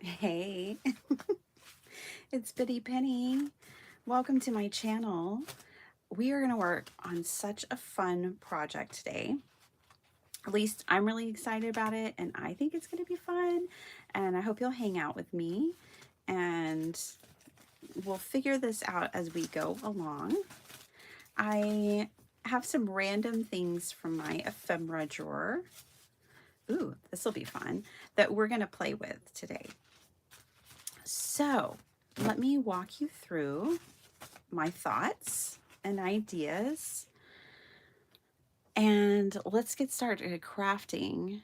Hey, it's Bitty Penny. Welcome to my channel. We are going to work on such a fun project today. At least I'm really excited about it, and I think it's going to be fun. And I hope you'll hang out with me, and we'll figure this out as we go along. I have some random things from my ephemera drawer. Ooh, this will be fun, that we're going to play with today. So let me walk you through my thoughts and ideas, and let's get started crafting.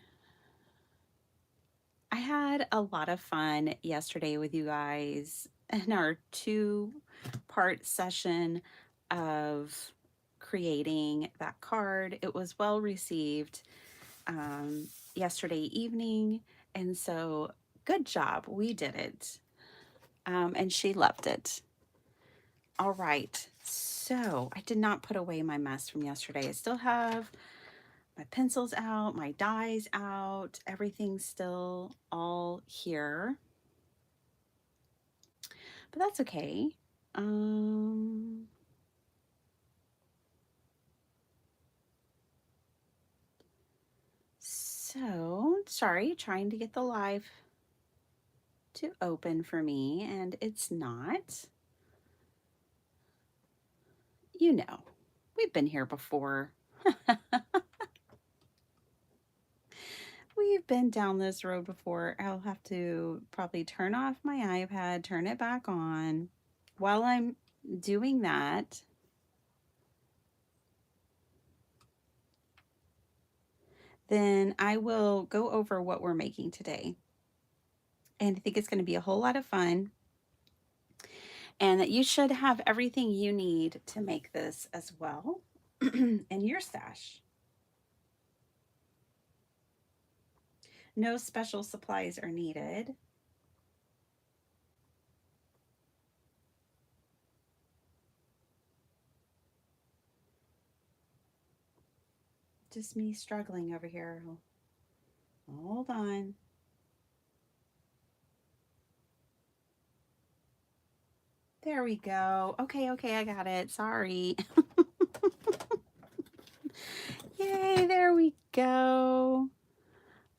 I had a lot of fun yesterday with you guys in our two-part session of creating that card. It was well received yesterday evening, and so good job. We did it. And she loved it. All right, so I did not put away my mess from yesterday. I still have my pencils out, my dies out, everything's still all here, but that's okay. So sorry, trying to get the live to open for me, and it's not. You know, we've been here before. We've been down this road before. I'll have to probably turn off my iPad, turn it back on. While I'm doing that, then I will go over what we're making today. And I think it's going to be a whole lot of fun, and that you should have everything you need to make this as well in your stash. No special supplies are needed. Just me struggling over here. Hold on. There we go. Okay, I got it. Sorry. Yay, there we go.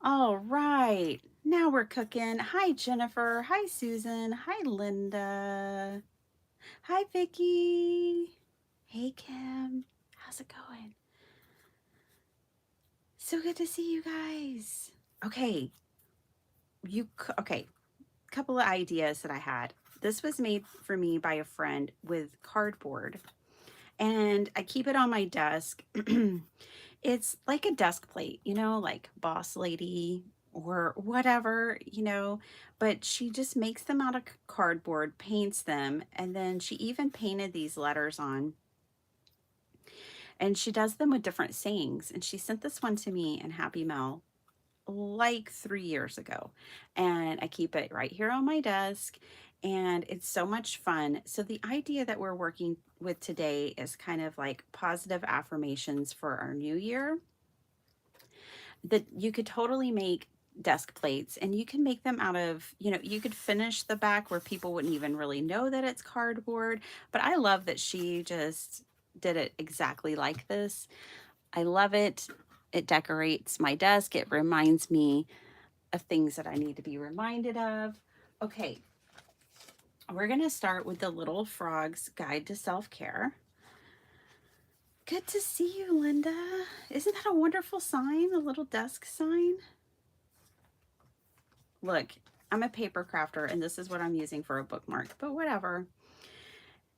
All right, now we're cooking. Hi, Jennifer. Hi, Susan. Hi, Linda. Hi, Vicky. Hey, Kim. How's it going? So good to see you guys. Okay, okay, couple of ideas that I had. This was made for me by a friend with cardboard, and I keep it on my desk. It's like a desk plate, like Boss Lady or whatever, but she just makes them out of cardboard, paints them, and then she even painted these letters on. And she does them with different sayings. And she sent this one to me in Happy Mail like 3 years ago. And I keep it right here on my desk. And it's so much fun. So the idea that we're working with today is kind of like positive affirmations for our new year, that you could totally make desk plates, and you can make them out of, you could finish the back where people wouldn't even really know that it's cardboard. But I love that she just did it exactly like this. I love it. It decorates my desk. It reminds me of things that I need to be reminded of. Okay, we're going to start with the Little Frog's Guide to Self-Care. Good to see you, Linda. Isn't that a wonderful sign, a little desk sign? Look, I'm a paper crafter, and this is what I'm using for a bookmark, but whatever.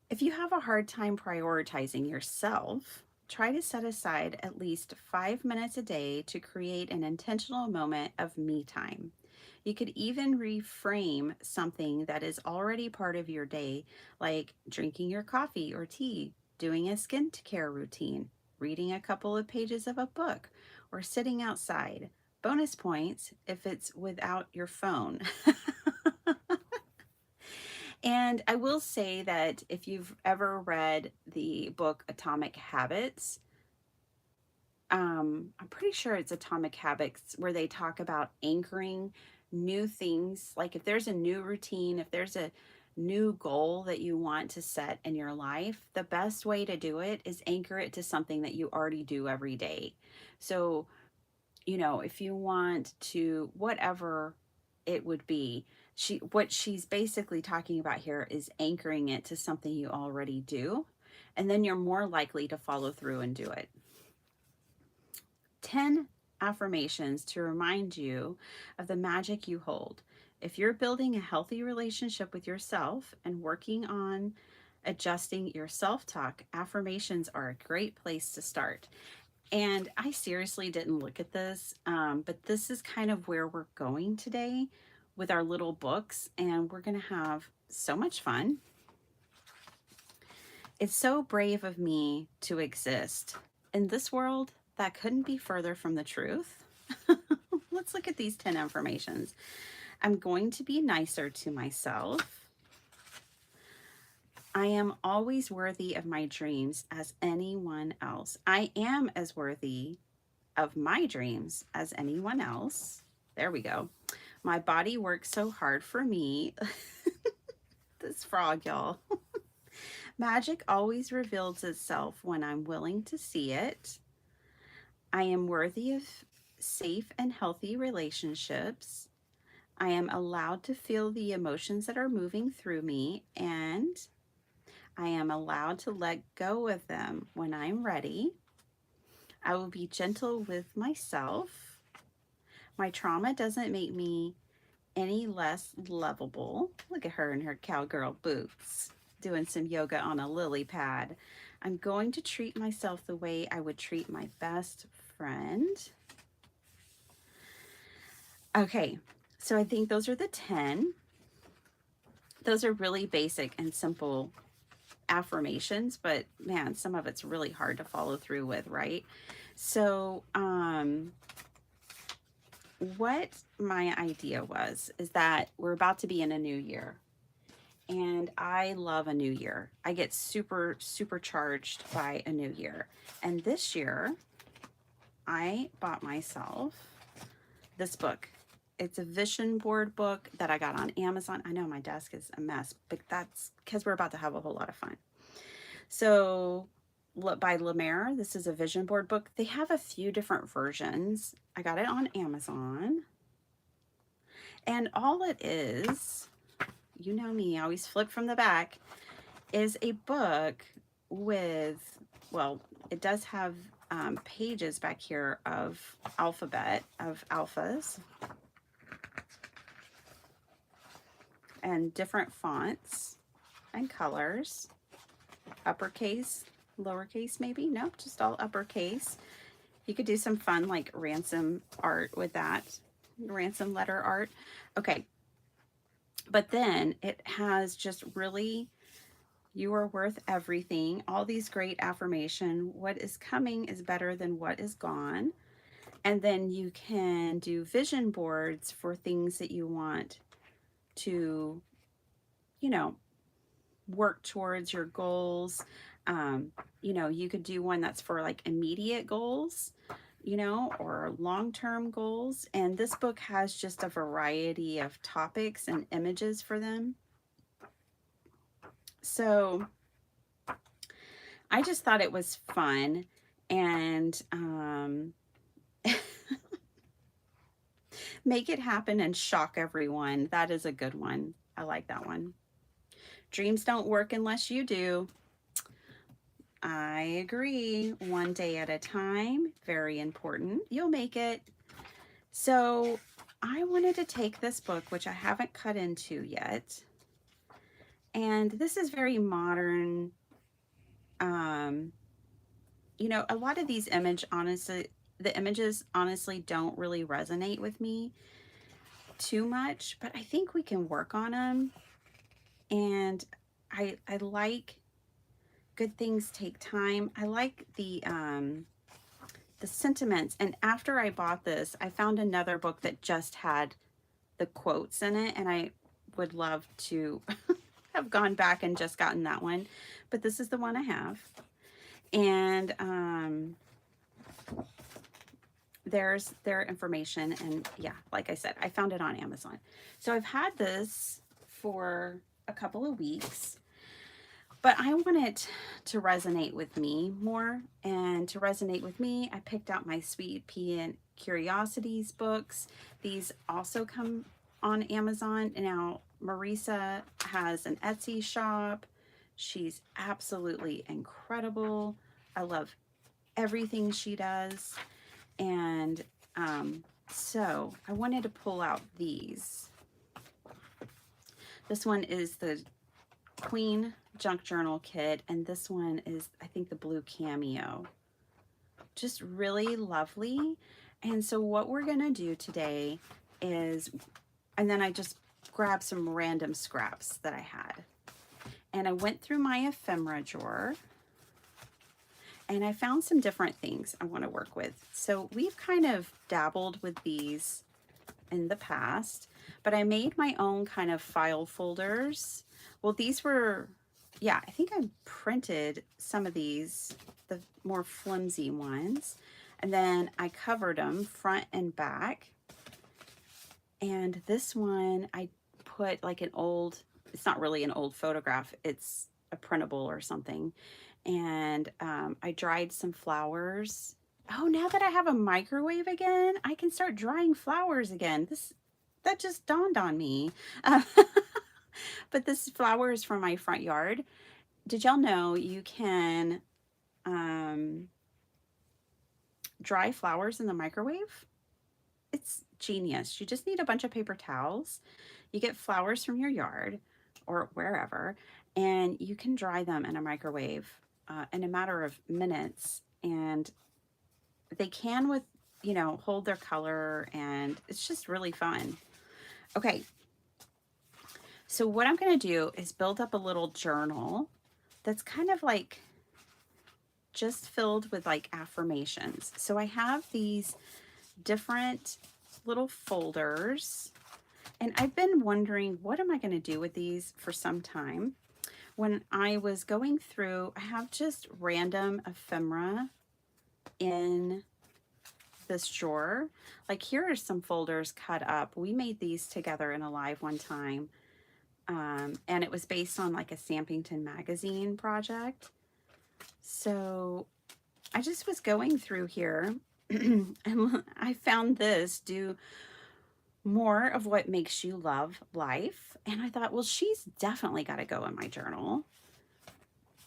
If you have a hard time prioritizing yourself, try to set aside at least 5 minutes a day to create an intentional moment of me time. You could even reframe something that is already part of your day, like drinking your coffee or tea, doing a skincare routine, reading a couple of pages of a book, or sitting outside. Bonus points if it's without your phone. And I will say that if you've ever read the book Atomic Habits, I'm pretty sure it's Atomic Habits, where they talk about anchoring new things, like if there's a new routine, if there's a new goal that you want to set in your life, the best way to do it is anchor it to something that you already do every day. So, if you want to, whatever it would be, what she's basically talking about here is anchoring it to something you already do, and then you're more likely to follow through and do it. 10 affirmations to remind you of the magic you hold. If you're building a healthy relationship with yourself and working on adjusting your self talk, affirmations are a great place to start. And I seriously didn't look at this, but this is kind of where we're going today with our little books, and we're going to have so much fun. It's so brave of me to exist in this world that couldn't be further from the truth. Let's look at these 10 affirmations. I'm going to be nicer to myself. I am always worthy of my dreams as anyone else. I am as worthy of my dreams as anyone else. There we go. My body works so hard for me. This frog, y'all. Magic always reveals itself when I'm willing to see it. I am worthy of safe and healthy relationships. I am allowed to feel the emotions that are moving through me, and I am allowed to let go of them when I'm ready. I will be gentle with myself. My trauma doesn't make me any less lovable. Look at her in her cowgirl boots, doing some yoga on a lily pad. I'm going to treat myself the way I would treat my best friend. Okay, so I think those are the 10. Those are really basic and simple affirmations, but man, some of it's really hard to follow through with, right? So, what my idea was is that we're about to be in a new year, and I love a new year. I get super charged by a new year. And this year, I bought myself this book. It's a vision board book that I got on Amazon. I know my desk is a mess, but that's because we're about to have a whole lot of fun. So, by Lemare, this is a vision board book. They have a few different versions. I got it on Amazon. And all it is, you know me, I always flip from the back, is a book with, well, it does have pages back here of alphabet, of alphas, and different fonts and colors, uppercase, lowercase maybe, nope, just all uppercase. You could do some fun like ransom art with that, ransom letter art. Okay, but then it has just really, you are worth everything, all these great affirmation, what is coming is better than what is gone. And then you can do vision boards for things that you want to, work towards your goals. You could do one that's for like immediate goals, or long-term goals. And this book has just a variety of topics and images for them. So I just thought it was fun, and make it happen and shock everyone. That is a good one. I like that one. Dreams don't work unless you do. I agree. One day at a time. Very important. You'll make it. So I wanted to take this book, which I haven't cut into yet. And this is very modern. A lot of these the images honestly don't really resonate with me too much, but I think we can work on them. And I like good things take time. I like the sentiments. And after I bought this, I found another book that just had the quotes in it, and I would love to have gone back and just gotten that one, but this is the one I have. And there's their information. And yeah, like I said, I found it on Amazon. So I've had this for a couple of weeks, but I want it to resonate with me more. And to resonate with me, I picked out my Sweet Pea and Curiosities books. These also come on Amazon. Now, Marisa has an Etsy shop. She's absolutely incredible. I love everything she does. And so I wanted to pull out these. This one is the Queen Junk Journal Kit, and this one is, I think, the Blue Cameo. Just really lovely. And so what we're going to do today is, and then I just grabbed some random scraps that I had. And I went through my ephemera drawer, and I found some different things I want to work with. So we've kind of dabbled with these in the past, but I made my own kind of file folders. Well, these were, yeah, I think I printed some of these, the more flimsy ones, and then I covered them front and back. And this one I put like an old, it's not really an old photograph, it's a printable or something. And I dried some flowers. Oh, now that I have a microwave again, I can start drying flowers again. That just dawned on me. But this flower is from my front yard. Did y'all know you can dry flowers in the microwave? It's genius. You just need a bunch of paper towels. You get flowers from your yard or wherever, and you can dry them in a microwave in a matter of minutes. And they can, with, you know, hold their color, and it's just really fun. Okay. So what I'm going to do is build up a little journal that's kind of like just filled with like affirmations. So I have these different little folders, and I've been wondering, what am I going to do with these for some time? When I was going through, I have just random ephemera in this drawer. Like, here are some folders cut up. We made these together in a live one time. And it was based on like a Sampington magazine project. So I just was going through here and I found this, do more of what makes you love life. And I thought, well, she's definitely got to go in my journal.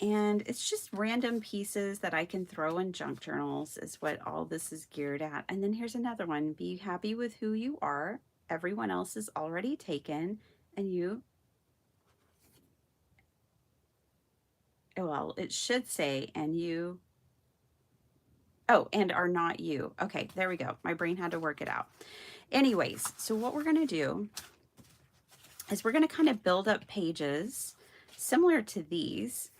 And it's just random pieces that I can throw in junk journals is what all this is geared at. And then here's another one. Be happy with who you are. Everyone else is already taken, and you, well, it should say, and you, oh, and are not you. Okay, there we go. My brain had to work it out. Anyways, so what we're going to do is we're going to kind of build up pages similar to these,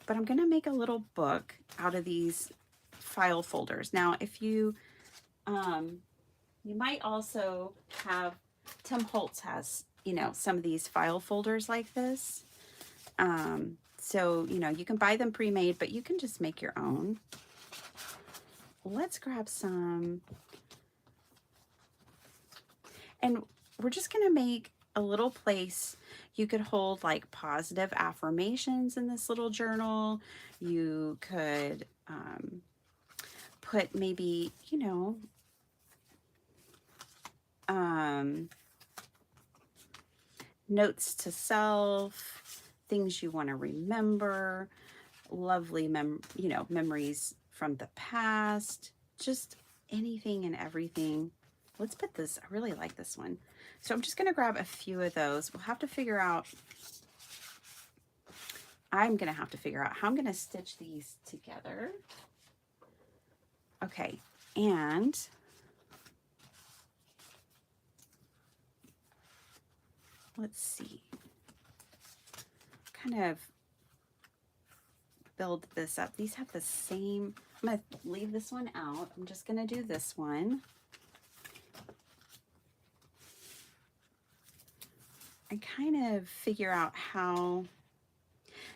but I'm going to make a little book out of these file folders. Now, if you, you might also have, Tim Holtz has, you know, some of these file folders like this. So, you know, you can buy them pre-made, but you can just make your own. Let's grab some. And we're just going to make a little place. You could hold like positive affirmations in this little journal. You could put maybe, you know, notes to self, things you want to remember, lovely you know, memories from the past, just anything and everything. Let's put this, I really like this one. So I'm just going to grab a few of those. We'll have to figure out, I'm going to have to figure out how I'm going to stitch these together. Okay, and let's see, kind of build this up. These have the same, I'm going to leave this one out. I'm just going to do this one. And kind of figure out how,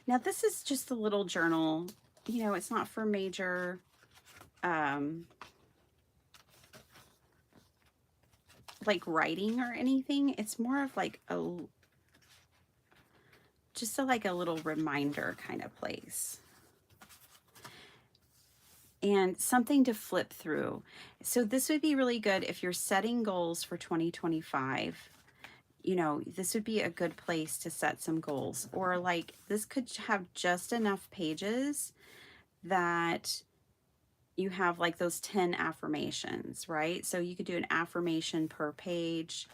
now this is just a little journal, you know, it's not for major, like writing or anything. It's more of like just like a little reminder kind of place. And something to flip through. So this would be really good if you're setting goals for 2025. You know, this would be a good place to set some goals. Or like this could have just enough pages that you have like those 10 affirmations, right? So you could do an affirmation per page.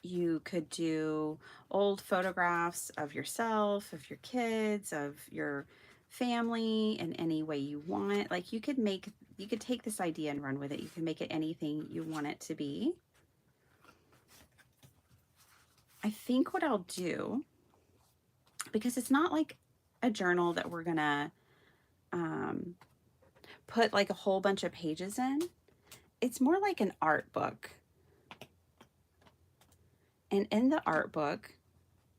You could do old photographs of yourself, of your kids, of your family in any way you want. Like you could take this idea and run with it. You can make it anything you want it to be. I think what I'll do, because it's not like a journal that we're gonna put like a whole bunch of pages in, it's more like an art book. And in the art book,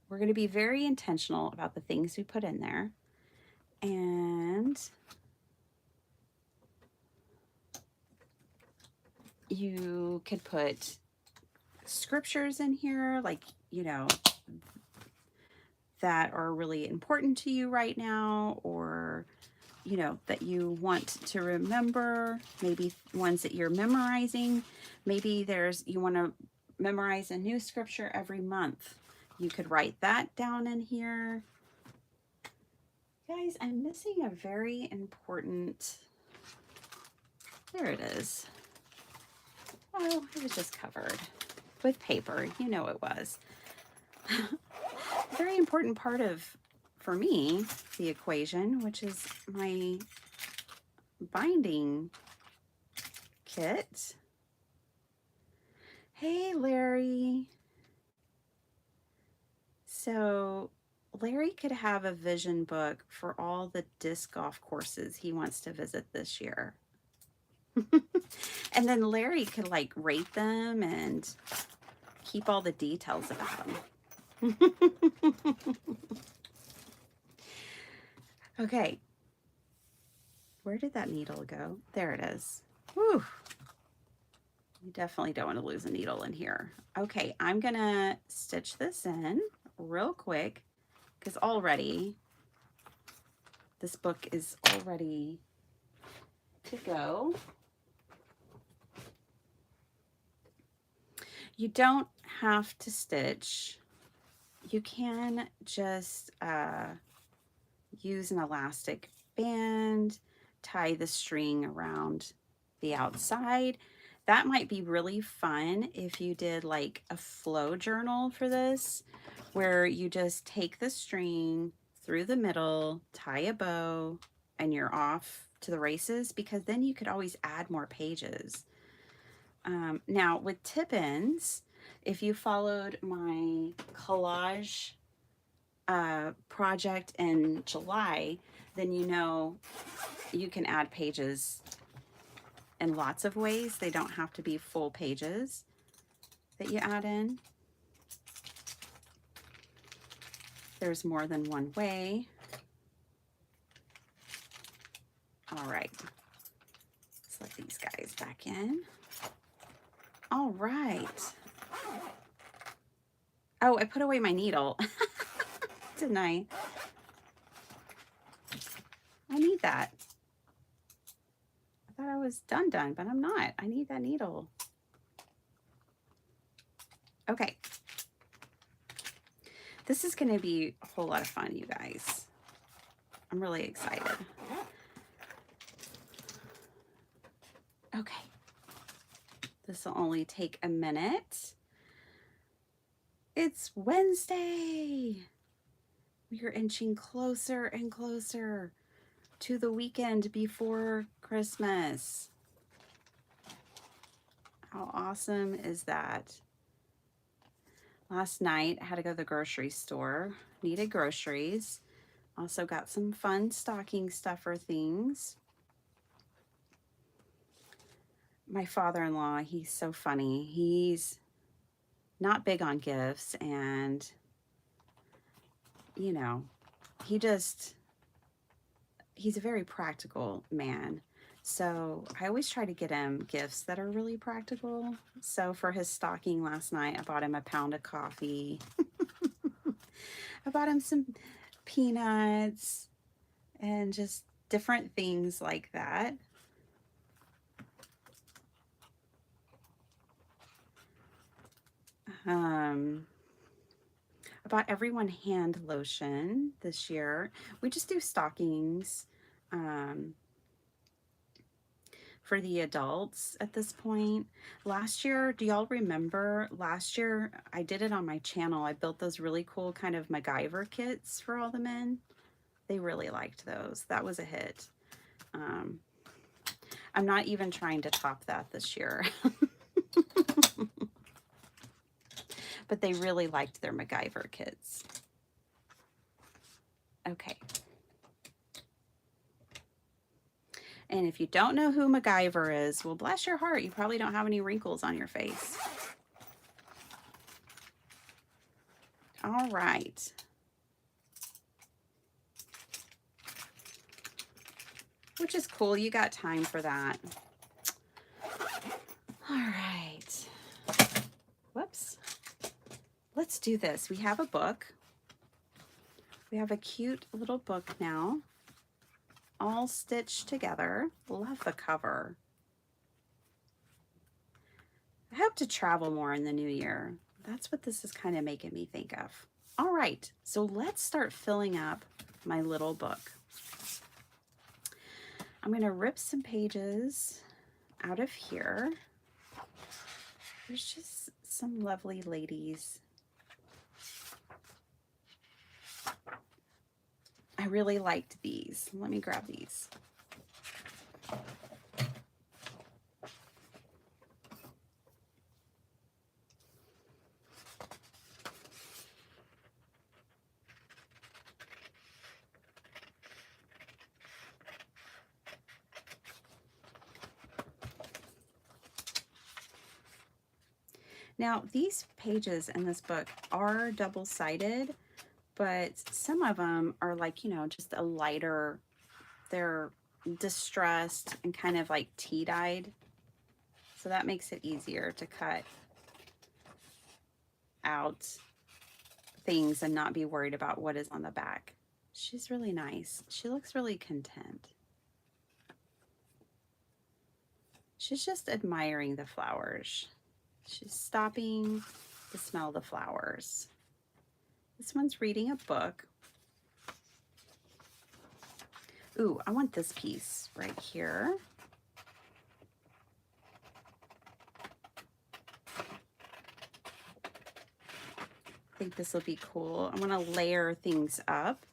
we're going to be very intentional about the things we put in there. And you could put scriptures in here, like, you know, that are really important to you right now, or, you know, that you want to remember, maybe ones that you're memorizing. Maybe you want to memorize a new scripture every month. You could write that down in here. Guys, I'm missing a very important, there it is. Oh, it was just covered with paper. You know it was. Very important part of, for me, the equation, which is my binding kit. Hey, Larry. So Larry could have a vision book for all the disc golf courses he wants to visit this year. And then Larry could like rate them and keep all the details about them. Okay. Where did that needle go? There it is. Whew. You definitely don't want to lose a needle in here. Okay, I'm going to stitch this in real quick because already this book is all ready to go. You don't have to stitch. You can just use an elastic band, tie the string around the outside. That might be really fun if you did like a flow journal for this, where you just take the string through the middle, tie a bow, and you're off to the races, because then you could always add more pages. Now with tip-ins, if you followed my collage project in July, then you know you can add pages in lots of ways. They don't have to be full pages that you add in. There's more than one way. All right, let's let these guys back in. All right. Oh, I put away my needle. Didn't I? I need that. I thought I was done, but I'm not. I need that needle. Okay. This is going to be a whole lot of fun, you guys. I'm really excited. Okay. This will only take a minute. It's Wednesday. We are inching closer and closer to the weekend before Christmas. How awesome is that? Last night, I had to go to the grocery store, needed groceries. Also got some fun stocking stuffer things. My father-in-law, he's so funny. He's not big on gifts, and, you know, he's a very practical man. So I always try to get him gifts that are really practical. So for his stocking last night, I bought him a pound of coffee. I bought him some peanuts and just different things like that. I bought everyone hand lotion this year. We just do stockings for the adults at this point. Last year, do y'all remember? Last year, I did it on my channel. I built those really cool kind of MacGyver kits for all the men. They really liked those. That was a hit. I'm not even trying to top that this year. But they really liked their MacGyver kits. Okay. And if you don't know who MacGyver is, well, bless your heart, you probably don't have any wrinkles on your face. All right. Which is cool. You got time for that. All right. Whoops. Let's do this. We have a book. We have a cute little book now, all stitched together. Love the cover. I hope to travel more in the new year. That's what this is kind of making me think of. All right, so let's start filling up my little book. I'm going to rip some pages out of here. There's just some lovely ladies. I really liked these. Let me grab these. Now, these pages in this book are double-sided, but some of them are like, you know, just a lighter, they're distressed and kind of like tea-dyed. So that makes it easier to cut out things and not be worried about what is on the back. She's really nice. She looks really content. She's just admiring the flowers. She's stopping to smell the flowers. This one's reading a book. Ooh, I want this piece right here. I think this will be cool. I want to layer things up.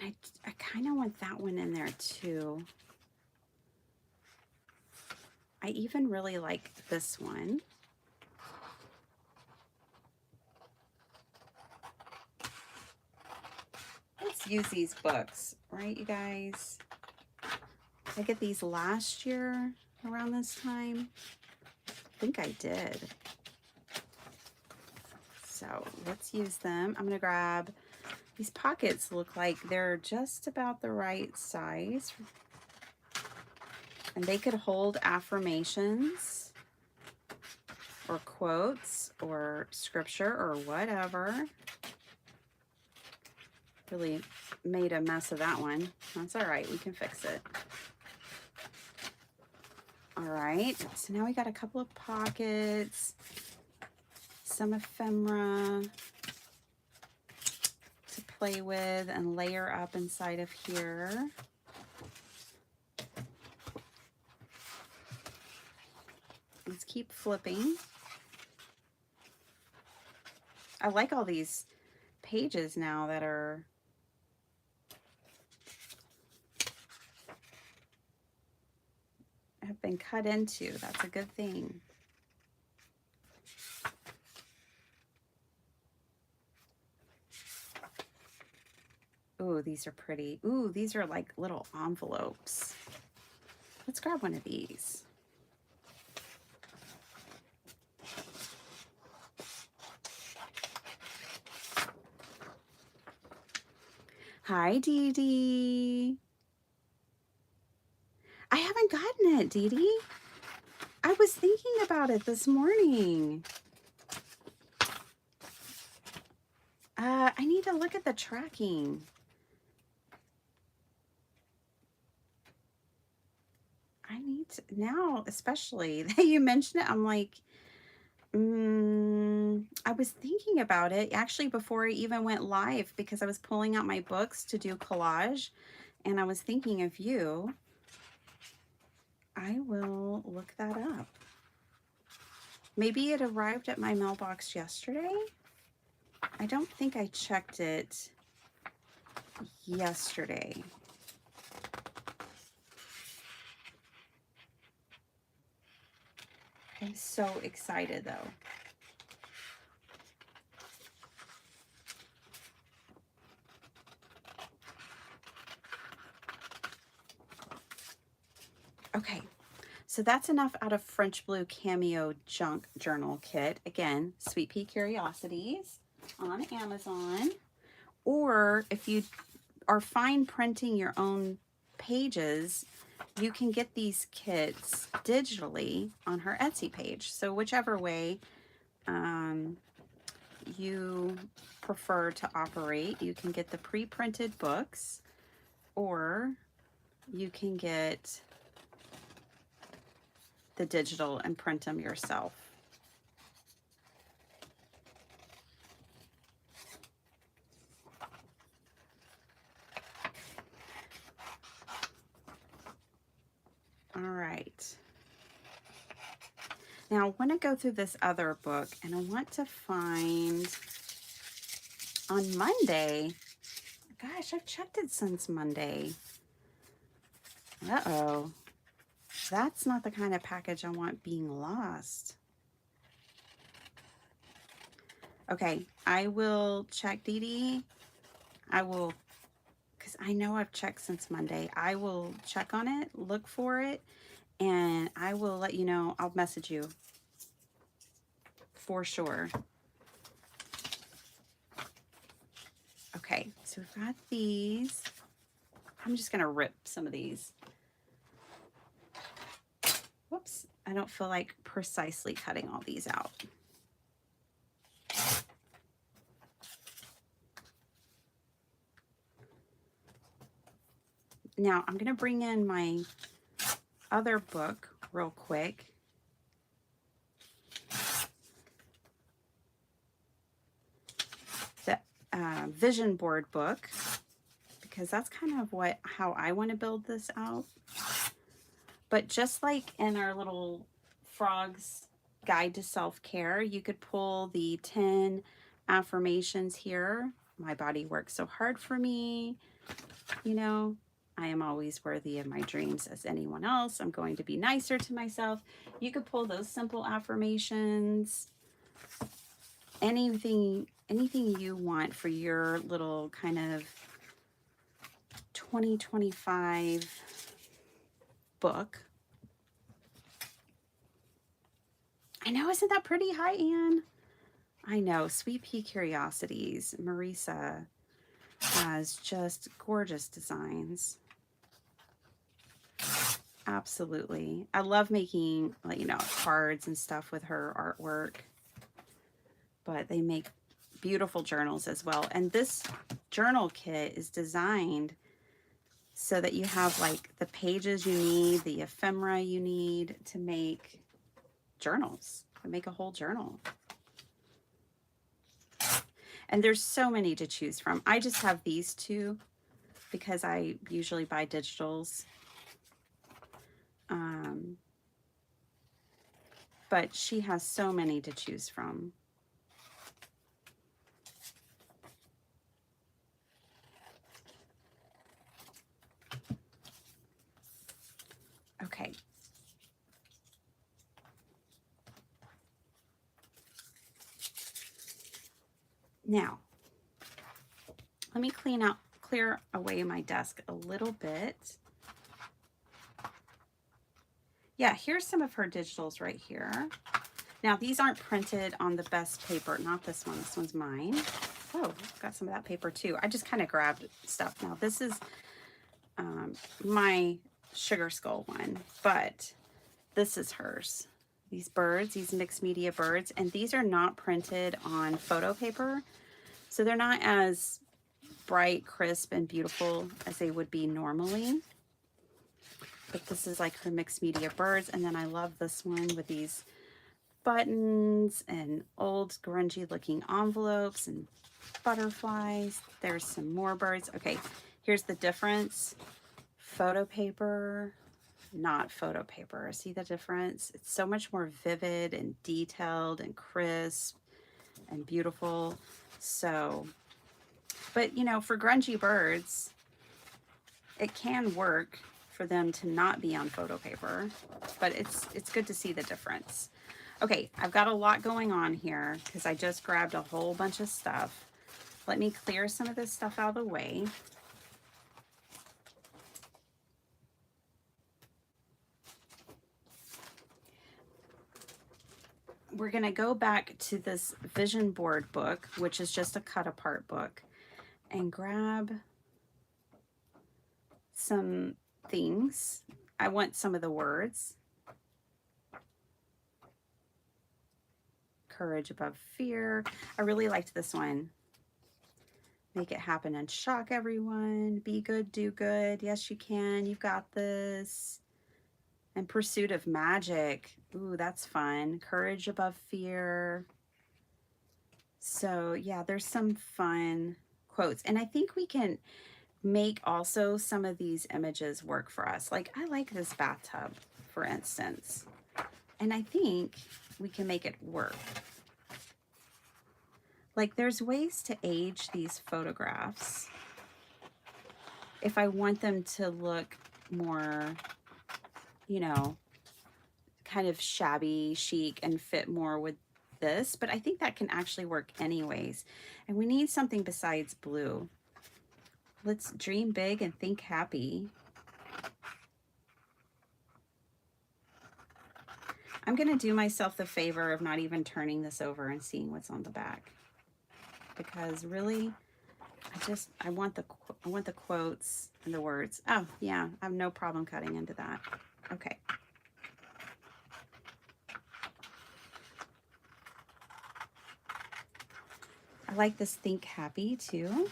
And I kind of want that one in there too. I even really like this one. Let's use these books, right, you guys? I get these last year around this time. I think I did. So let's use them. I'm going to grab these pockets. Look like they're just about the right size. And they could hold affirmations or quotes or scripture or whatever. Really made a mess of that one. That's all right. We can fix it. All right. So now we got a couple of pockets, some ephemera to play with and layer up inside of here. Let's keep flipping. I like all these pages now that are have been cut into. That's a good thing. Ooh, these are pretty. Ooh, these are like little envelopes. Let's grab one of these. Hi, Dee Dee. I haven't gotten it, Dee Dee. I was thinking about it this morning. I need to look at the tracking. I need to now, especially that you mentioned it. I'm like, I was thinking about it actually before I even went live because I was pulling out my books to do collage and I was thinking of you. I will look that up. Maybe it arrived at my mailbox yesterday. I don't think I checked it yesterday. I'm so excited though. Okay, so that's enough out of French Blue Cameo Junk Journal Kit. Again, Sweet Pea Curiosities on Amazon. Or if you are fine printing your own pages, you can get these kits digitally on her Etsy page. So whichever way you prefer to operate, you can get the pre-printed books or you can get the digital and print them yourself. All right. Now I want to go through this other book and I want to find on Monday. Gosh, I've checked it since Monday. Uh-oh. That's not the kind of package I want being lost. Okay, I will check, Dee Dee. I will, because I know I've checked since Monday. I will check on it, look for it, and I will let you know. I'll message you for sure. Okay, so we've got these. I'm just going to rip some of these. Whoops, I don't feel like precisely cutting all these out. Now I'm going to bring in my other book real quick. The vision board book, because that's kind of how I want to build this out. But just like in our little frogs guide to self-care, you could pull the 10 affirmations here. My body works so hard for me. You know, I am always worthy of my dreams as anyone else. I'm going to be nicer to myself. You could pull those simple affirmations. Anything you want for your little kind of 2025 book. I know, isn't that pretty? Hi, Anne. I know, Sweet Pea Curiosities. Marisa has just gorgeous designs. Absolutely. I love making, like, you know, cards and stuff with her artwork. But they make beautiful journals as well. And this journal kit is designed so that you have like the pages you need, the ephemera you need to make journals, to make a whole journal. And there's so many to choose from. I just have these two because I usually buy digitals. But she has so many to choose from. Okay. Now, let me clear away my desk a little bit. Yeah, here's some of her digitals right here. Now, these aren't printed on the best paper. Not this one. This one's mine. Oh, got some of that paper too. I just kind of grabbed stuff. Now this is my sugar skull one, but this is hers. These birds, these mixed media birds, and these are not printed on photo paper. So they're not as bright, crisp, and beautiful as they would be normally. But this is like her mixed media birds. And then I love this one with these buttons and old grungy looking envelopes and butterflies. There's some more birds. Okay, here's the difference. Photo paper, not photo paper. See the difference? It's so much more vivid and detailed and crisp and beautiful. So, but you know, for grungy birds, it can work for them to not be on photo paper, but it's good to see the difference. Okay, I've got a lot going on here because I just grabbed a whole bunch of stuff. Let me clear some of this stuff out of the way. We're going to go back to this vision board book, which is just a cut apart book, and grab some things. I want some of the words. Courage above fear. I really liked this one. Make it happen and shock everyone. Be good, do good. Yes, you can. You got this. And pursuit of magic. Ooh, that's fun. Courage above fear. So yeah, there's some fun quotes. And I think we can make also some of these images work for us. Like I like this bathtub, for instance. And I think we can make it work. Like there's ways to age these photographs if I want them to look more, you know, kind of shabby chic and fit more with this, but I think that can actually work anyways. And we need something besides blue. Let's dream big and think happy. I'm gonna do myself the favor of not even turning this over and seeing what's on the back, because really I want the quotes and the words. Oh yeah, I have no problem cutting into that. Okay. I like this think happy too.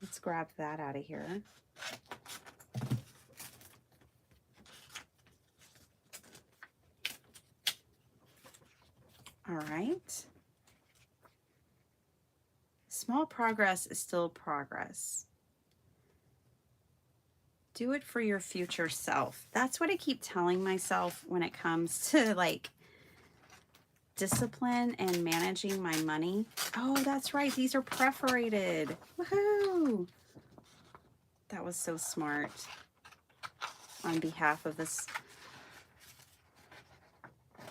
Let's grab that out of here. All right. Small progress is still progress. Do it for your future self. That's what I keep telling myself when it comes to like discipline and managing my money. Oh, that's right. These are perforated. Woohoo! That was so smart on behalf of this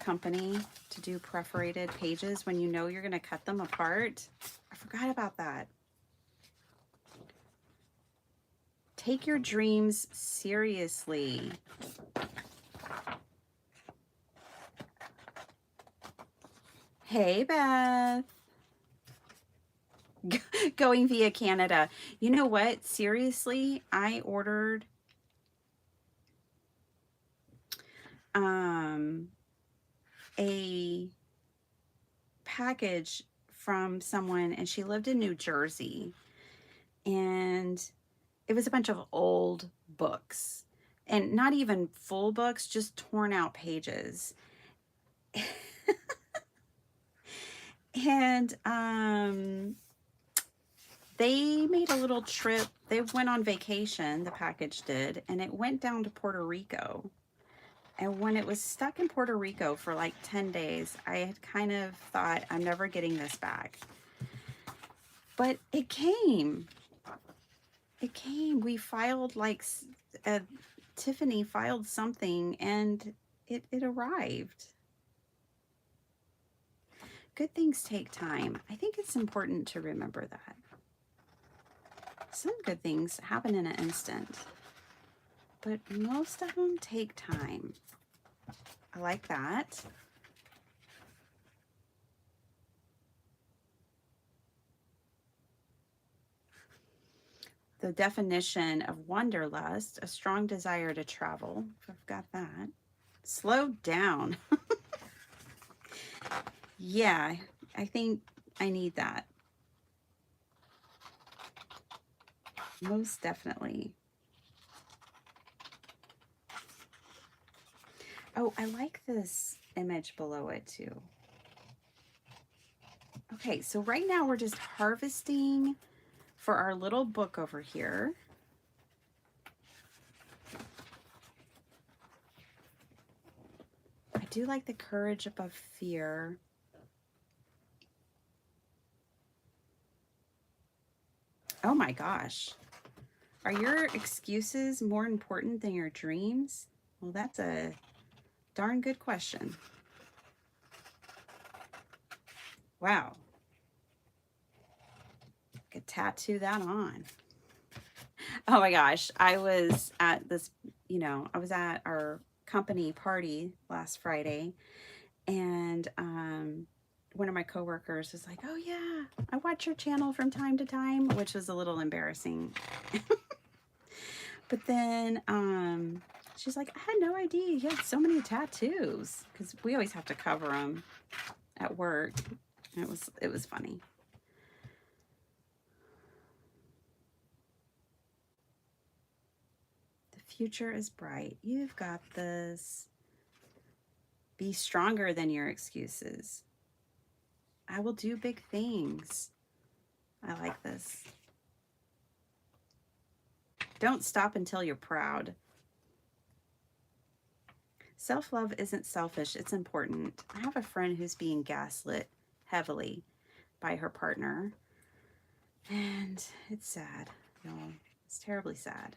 company to do perforated pages when you know you're going to cut them apart. I forgot about that. Take your dreams seriously. Hey, Beth. Going via Canada. You know what? Seriously, I ordered a package from someone, and she lived in New Jersey, and it was a bunch of old books, and not even full books, just torn out pages. And they made a little trip. They went on vacation, the package did, and it went down to Puerto Rico. And when it was stuck in Puerto Rico for like 10 days, I had kind of thought, I'm never getting this back. But it came. It came. We filed like, Tiffany filed something and it arrived. Good things take time. I think it's important to remember that. Some good things happen in an instant, but most of them take time. I like that. The definition of wanderlust, a strong desire to travel. I've got that. Slow down. Yeah, I think I need that. Most definitely. Oh, I like this image below it too. Okay, so right now we're just harvesting for our little book over here. I do like the courage above fear. Oh my gosh. Are your excuses more important than your dreams? Well, that's a darn good question. Wow. Could tattoo that on. Oh my gosh. I was at this, I was at our company party last Friday, and one of my coworkers was like, "Oh yeah, I watch your channel from time to time," which was a little embarrassing. But then she's like, "I had no idea you had so many tattoos," because we always have to cover them at work. And it was funny. The future is bright. You've got this. Be stronger than your excuses. I will do big things. I like this. Don't stop until you're proud. Self-love isn't selfish, it's important. I have a friend who's being gaslit heavily by her partner, and it's sad, y'all. It's terribly sad.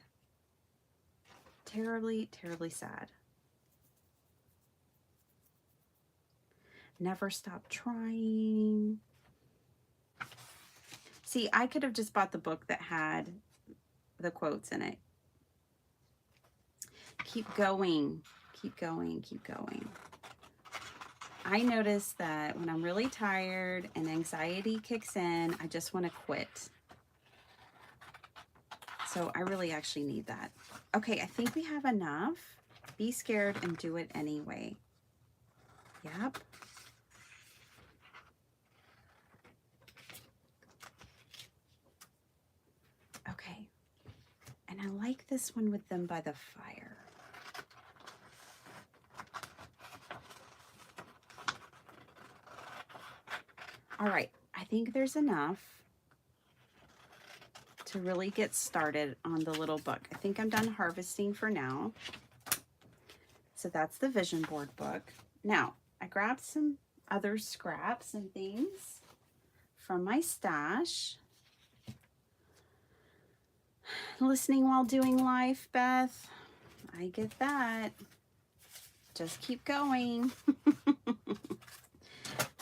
Terribly, terribly sad. Never stop trying. See, I could have just bought the book that had the quotes in it. Keep going, keep going, keep going. I notice that when I'm really tired and anxiety kicks in, I just want to quit. So I really actually need that. Okay, I think we have enough. Be scared and do it anyway. Yep. Okay. And I like this one with them by the fire. All right, I think there's enough to really get started on the little book. I think I'm done harvesting for now. So that's the vision board book. Now, I grabbed some other scraps and things from my stash. Listening while doing life, Beth. I get that. Just keep going.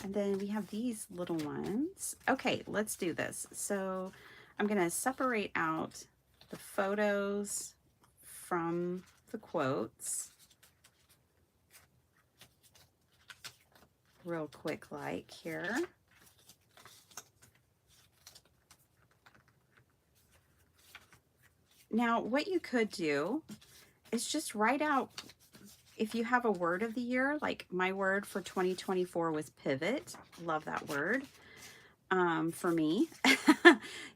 And then we have these little ones. Okay, let's do this. So I'm going to separate out the photos from the quotes real quick like here. Now, what you could do is just write out, if you have a word of the year, like my word for 2024 was pivot. Love that word. For me,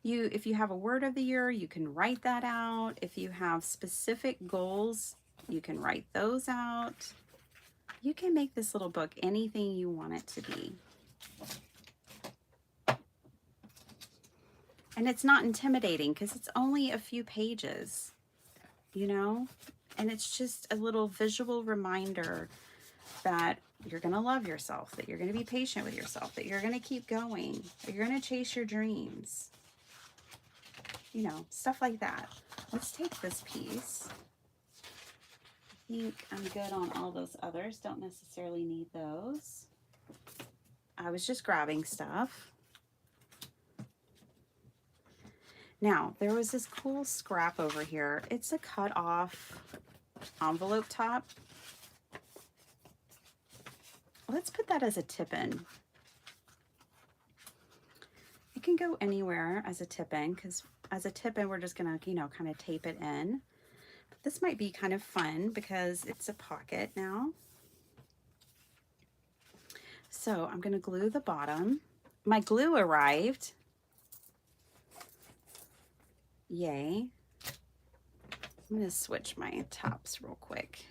if you have a word of the year, you can write that out. If you have specific goals, you can write those out. You can make this little book anything you want it to be. And it's not intimidating because it's only a few pages, and it's just a little visual reminder that you're going to love yourself, that you're going to be patient with yourself, that you're going to keep going, that you're going to chase your dreams, stuff like that. Let's take this piece. I think I'm good on all those others. Don't necessarily need those. I was just grabbing stuff. Now, there was this cool scrap over here. It's a cut off envelope top. Let's put that as a tip-in. It can go anywhere as a tip-in because as a tip, and we're just gonna, you know, kind of tape it in. But this might be kind of fun because it's a pocket now. So I'm gonna glue the bottom. My glue arrived. Yay. I'm gonna switch my tops real quick.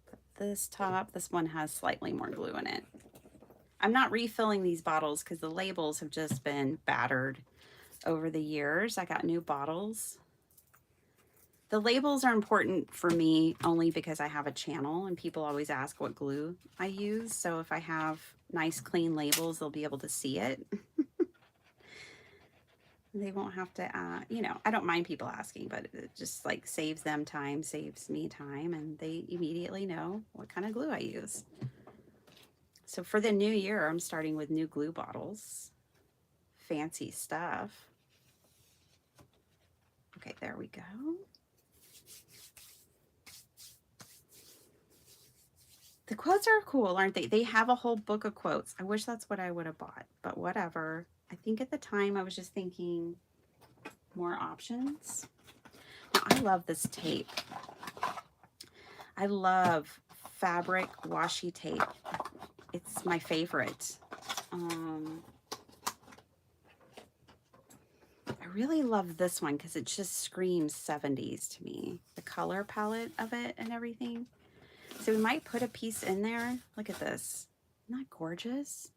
Put this top, this one has slightly more glue in it. I'm not refilling these bottles because the labels have just been battered over the years. I got new bottles. The labels are important for me only because I have a channel and people always ask what glue I use. So if I have nice clean labels, they'll be able to see it. They won't have to, you know, I don't mind people asking, but it just like saves them time, saves me time, and they immediately know what kind of glue I use. So for the new year, I'm starting with new glue bottles. Fancy stuff. Okay, there we go. The quotes are cool, aren't they? They have a whole book of quotes. I wish that's what I would have bought, but whatever. I think at the time I was just thinking more options. Now, I love this tape. I love fabric washi tape. It's my favorite. I really love this one because it just screams 70s to me. The color palette of it and everything. So we might put a piece in there. Look at this. Isn't that gorgeous?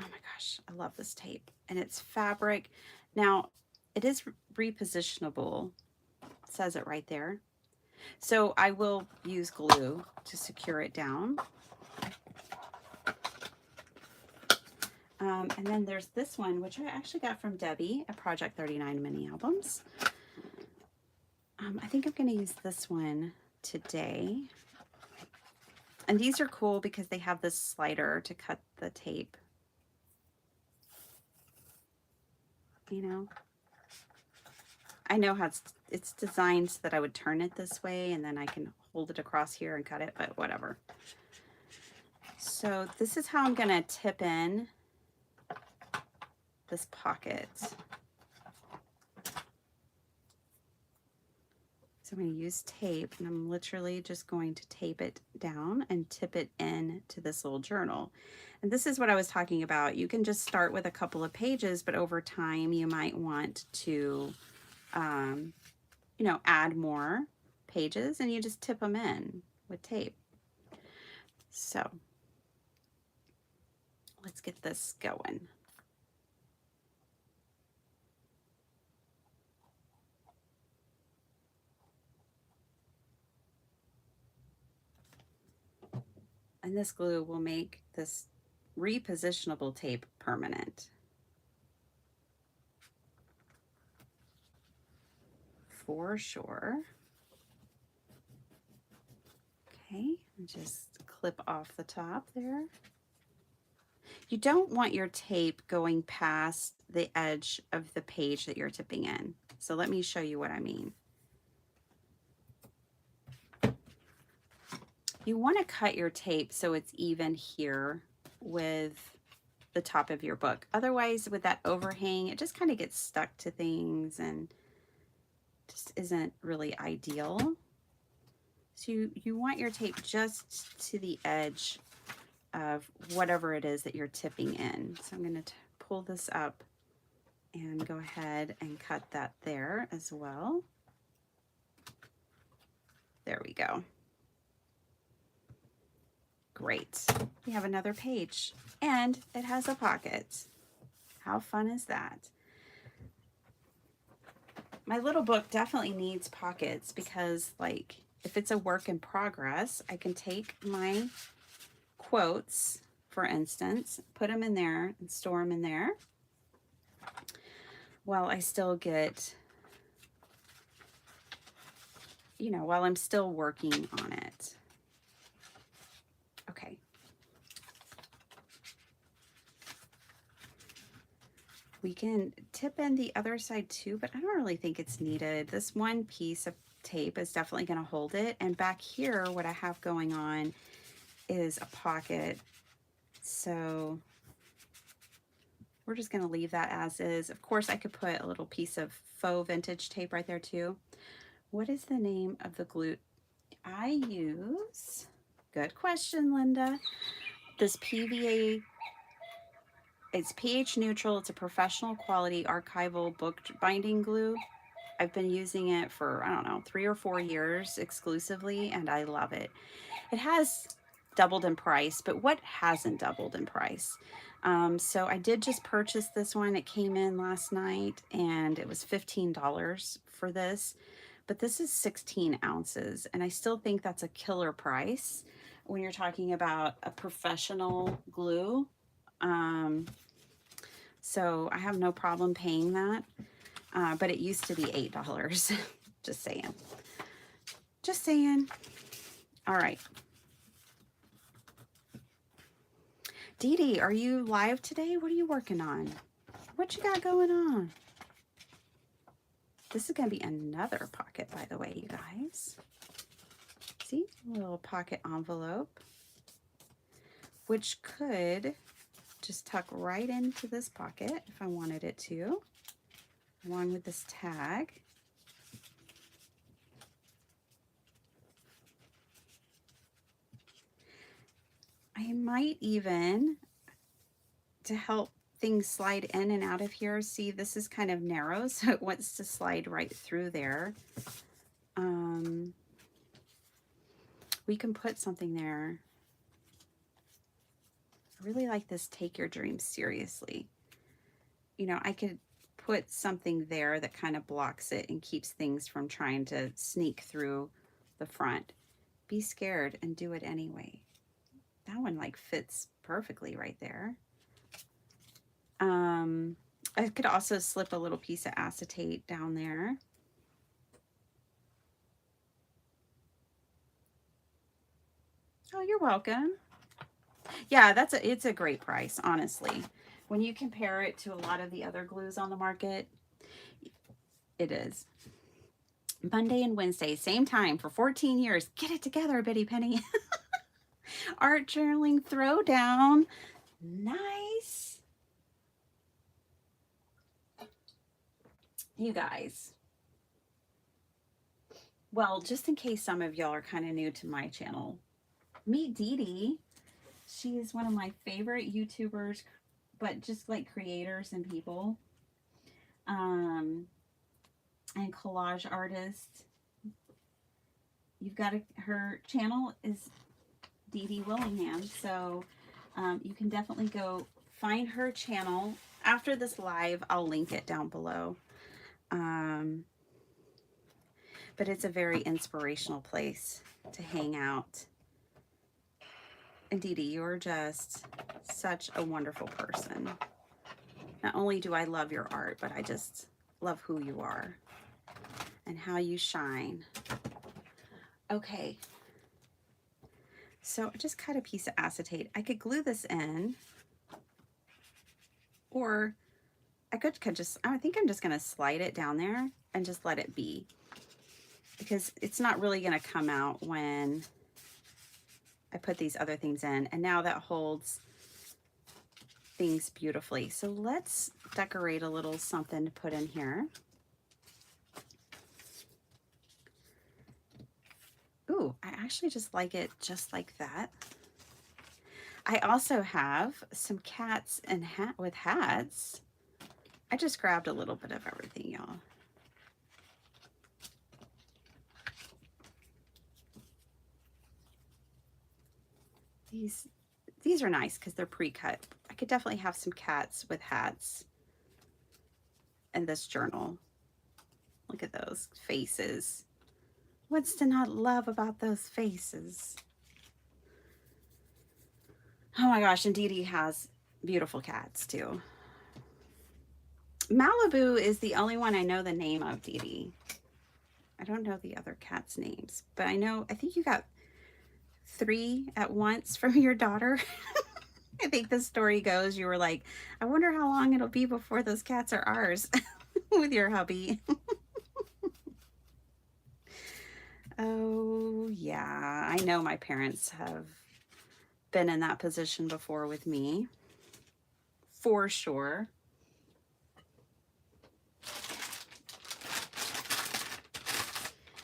Oh my gosh, I love this tape. And it's fabric. Now, it is repositionable. It says it right there. So I will use glue to secure it down. And then there's this one, which I actually got from Debbie at Project 39 Mini Albums. I think I'm going to use this one today. And these are cool because they have this slider to cut the tape. You know, I know how it's designed so that I would turn it this way and then I can hold it across here and cut it, but whatever. So this is how I'm going to tip in this pocket. So I'm going to use tape, and I'm literally just going to tape it down and tip it in to this little journal. And this is what I was talking about. You can just start with a couple of pages, but over time you might want to, you know, add more pages, and you just tip them in with tape. So let's get this going. And this glue will make this repositionable tape permanent. For sure. Okay, and just clip off the top there. You don't want your tape going past the edge of the page that you're tipping in. So let me show you what I mean. You want to cut your tape so it's even here with the top of your book. Otherwise, with that overhang, it just kind of gets stuck to things and just isn't really ideal. So you want your tape just to the edge of whatever it is that you're tipping in. So I'm going to pull this up and go ahead and cut that there as well. There we go. Great. We have another page and it has a pocket. How fun is that? My little book definitely needs pockets because, like, if it's a work in progress, I can take my quotes, for instance, put them in there and store them in there while I still get, you know, while I'm still working on it. Okay. We can tip in the other side too, but I don't really think it's needed. This one piece of tape is definitely going to hold it. And back here, what I have going on is a pocket. So we're just going to leave that as is. Of course, I could put a little piece of faux vintage tape right there too. What is the name of the glue I use? Good question, Linda. This PVA, it's pH neutral. It's a professional quality archival book binding glue. I've been using it for, I don't know, 3 or 4 years exclusively, and I love it. It has doubled in price, but what hasn't doubled in price? So I did just purchase this one. It came in last night and it was $15 for this, but this is 16 ounces. And I still think that's a killer price when you're talking about a professional glue. So I have no problem paying that. But it used to be $8. Just saying. Just saying. All right. Dee Dee, are you live today? What are you working on? What you got going on? This is going to be another pocket, by the way, you guys. See? A little pocket envelope, which could just tuck right into this pocket if I wanted it to, along with this tag. I might even, to help things slide in and out of here, see this is kind of narrow, so it wants to slide right through there. We can put something there. I really like this Take Your Dreams Seriously. You know, I could put something there that kind of blocks it and keeps things from trying to sneak through the front. Be scared and do it anyway. That one like fits perfectly right there. I could also slip a little piece of acetate down there. Oh, you're welcome. Yeah, it's a great price, honestly. When you compare it to a lot of the other glues on the market, it is. Monday and Wednesday, same time for 14 years. Get it together, Bitty Penny. Art journaling throwdown. Nice. You guys. Well, just in case some of y'all are kind of new to my channel, meet Dee Dee. She is one of my favorite YouTubers, but just like creators and people. And collage artist. You've got her channel is Dee Dee Willingham, so you can definitely go find her channel. After this live, I'll link it down below. But it's a very inspirational place to hang out. And Dee Dee, you're just such a wonderful person. Not only do I love your art, but I just love who you are and how you shine. Okay. So I just cut a piece of acetate. I could glue this in, or I could just, I think I'm just going to slide it down there and just let it be, because it's not really going to come out when I put these other things in. And now that holds things beautifully. So let's decorate a little something to put in here. Ooh, I actually just like it just like that. I also have some cats and with hats. I just grabbed a little bit of everything, y'all. These are nice because they're pre-cut. I could definitely have some cats with hats in this journal. Look at those faces. What's to not love about those faces? Oh my gosh, and Dee Dee has beautiful cats too. Malibu is the only one I know the name of, Dee Dee. I don't know the other cats' names, but I think you got 3 at once from your daughter. I think the story goes, you were like, I wonder how long it'll be before those cats are ours with your hubby. Oh, yeah. I know my parents have been in that position before with me, for sure.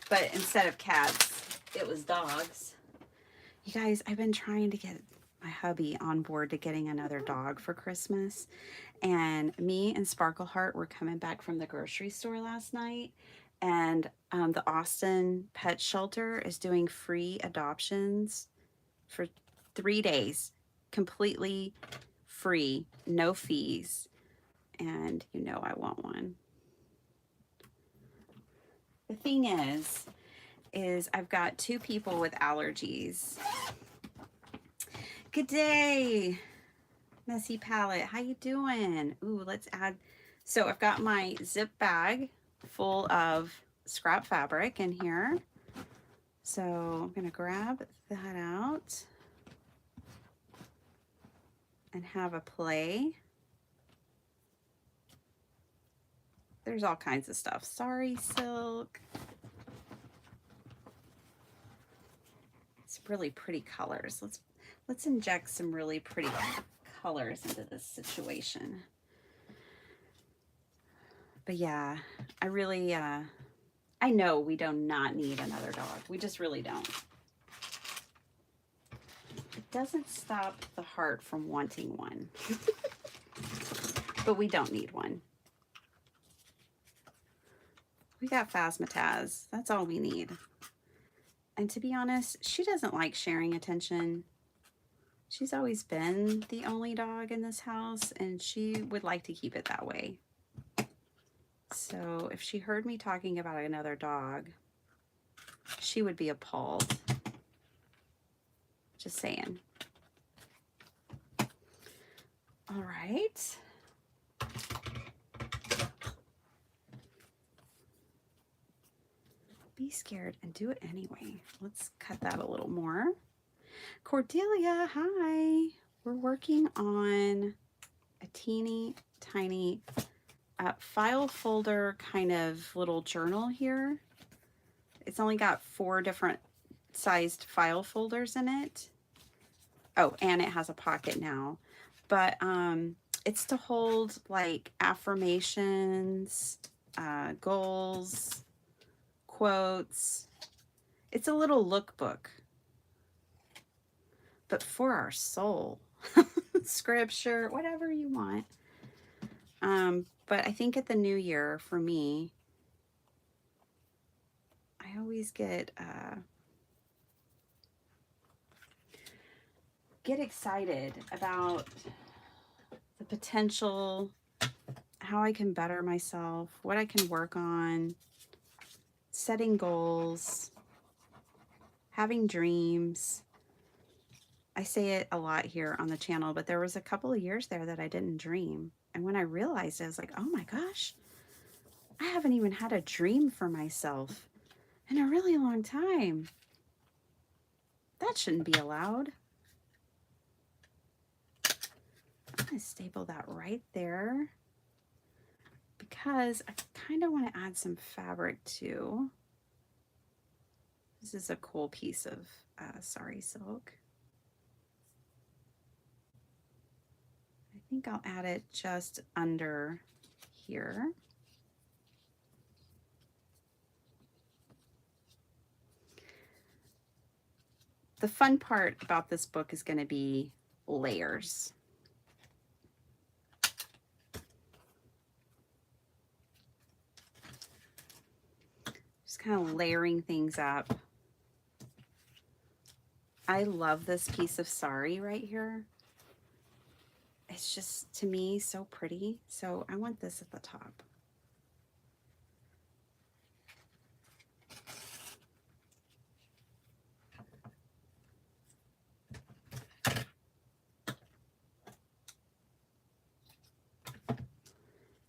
but instead of cats, it was dogs. You guys, I've been trying to get my hubby on board to getting another dog for Christmas. And me and Sparkleheart were coming back from the grocery store last night. And the Austin Pet Shelter is doing free adoptions for 3 days, completely free, no fees. And you know I want one. The thing is I've got 2 people with allergies. Good day, Messy Palette. How you doing? Ooh, let's add. So I've got my zip bag full of scrap fabric in here. So I'm gonna grab that out and have a play. There's all kinds of stuff. Sorry, silk. It's really pretty colors. Let's inject some really pretty colors into this situation. But yeah, I really I know we do not need another dog. We just really don't. It doesn't stop the heart from wanting one. But we don't need one. We got Phasmataz. That's all we need. And to be honest, she doesn't like sharing attention. She's always been the only dog in this house, and she would like to keep it that way. So if she heard me talking about another dog, she would be appalled. Just saying. All right. Be scared and do it anyway. Let's cut that a little more. Cordelia, hi. We're working on a teeny tiny file folder kind of little journal here. It's only got 4 different sized file folders in it. Oh, and it has a pocket now. But it's to hold like affirmations, goals, quotes. It's a little lookbook, but for our soul. Scripture, whatever you want. But I think at the new year, for me, I always get excited about the potential, how I can better myself, what I can work on, setting goals, having dreams. I say it a lot here on the channel, but there was a couple of years there that I didn't dream. And when I realized it, I was like, oh my gosh, I haven't even had a dream for myself in a really long time. That shouldn't be allowed. I'm going to staple that right there because I kind of want to add some fabric too. This is a cool piece of sari silk. I think I'll add it just under here. The fun part about this book is going to be layers. Just kind of layering things up. I love this piece of sari right here. It's just, to me, so pretty. So I want this at the top.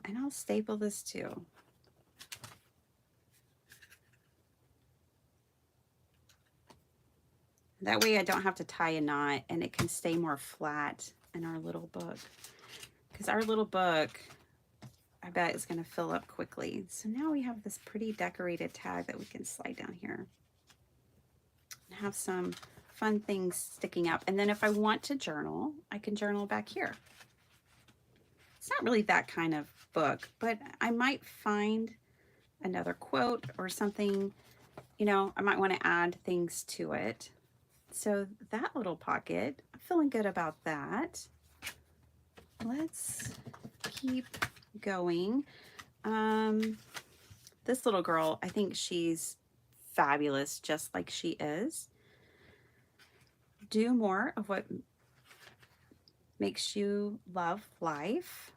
And I'll staple this too. That way I don't have to tie a knot and it can stay more flat in our little book. Because our little book, I bet, is going to fill up quickly. So now we have this pretty decorated tag that we can slide down here. And have some fun things sticking up. And then if I want to journal, I can journal back here. It's not really that kind of book, but I might find another quote or something you know, I might want to add things to it. So that little pocket, I'm feeling good about that. Let's keep going. This little girl, I think she's fabulous just like she is. Do more of what makes you love life.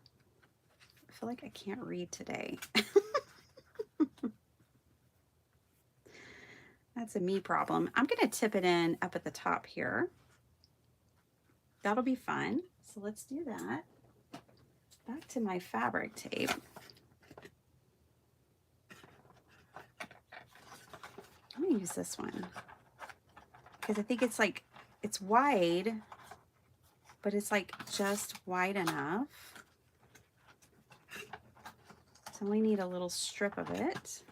I feel like I can't read today. That's a me problem. I'm going to tip it in up at the top here. That'll be fun. So let's do that. Back to my fabric tape. I'm going to use this one because I think it's like, it's wide, but it's like just wide enough. So I only need a little strip of it.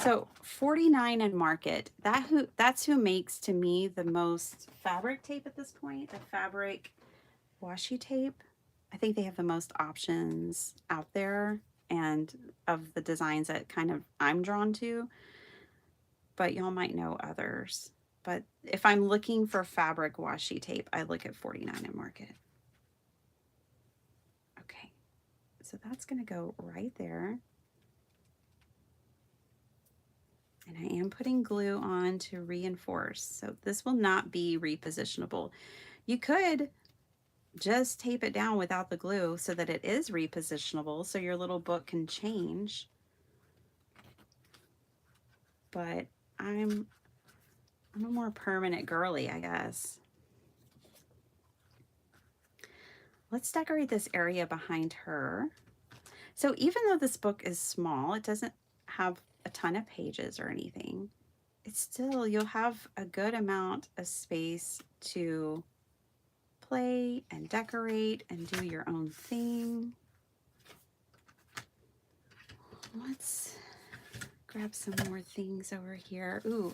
So 49 and Market, that's who makes to me the most fabric tape at this point, the fabric washi tape. I think they have the most options out there and of the designs that kind of I'm drawn to, but y'all might know others. But if I'm looking for fabric washi tape, I look at 49 and Market. Okay, so that's gonna go right there. And I am putting glue on to reinforce. So this will not be repositionable. You could just tape it down without the glue so that it is repositionable so your little book can change. But I'm a more permanent girly, I guess. Let's decorate this area behind her. So even though this book is small, it doesn't have a ton of pages or anything. It's still, you'll have a good amount of space to play and decorate and do your own thing. Let's grab some more things over here. Ooh,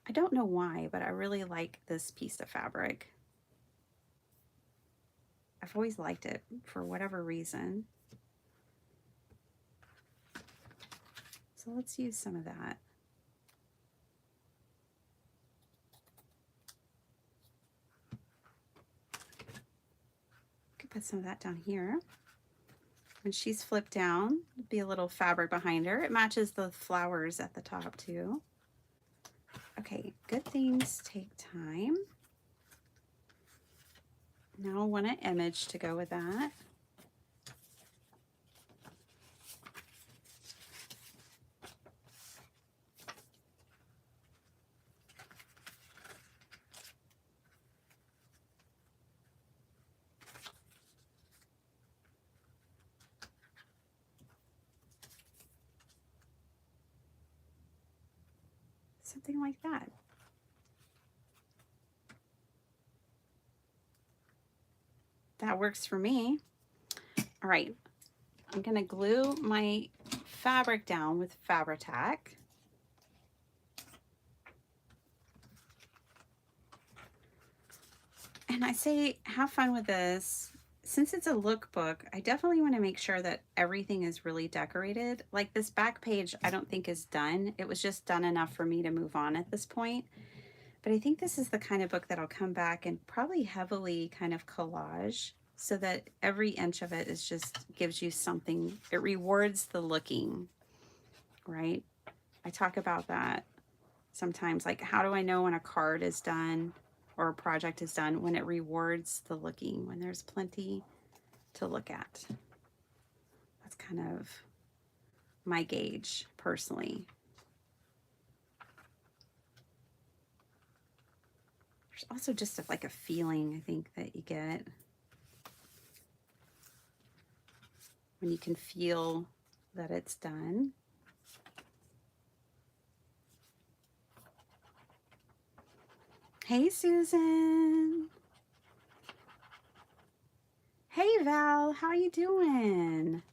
I don't know why, but I really like this piece of fabric. I've always liked it for whatever reason. So let's use some of that. Could put some of that down here. When she's flipped down, there'll be a little fabric behind her. It matches the flowers at the top too. Okay, good things take time. Now I want an image to go with that. Something like that. That works for me. All right, I'm gonna glue my fabric down with Fabri-Tac. And I say have fun with this. Since it's a lookbook, I definitely want to make sure that everything is really decorated. Like this back page, I don't think is done. It was just done enough for me to move on at this point. But I think this is the kind of book that I'll come back and probably heavily kind of collage so that every inch of it is just gives you something. It rewards the looking, right? I talk about that sometimes. Like, how do I know when a card is done or a project is done? When it rewards the looking, when there's plenty to look at. That's kind of my gauge personally. There's also just like a feeling I think that you get when you can feel that it's done. Hey, Susan. Hey, Val, how you doing?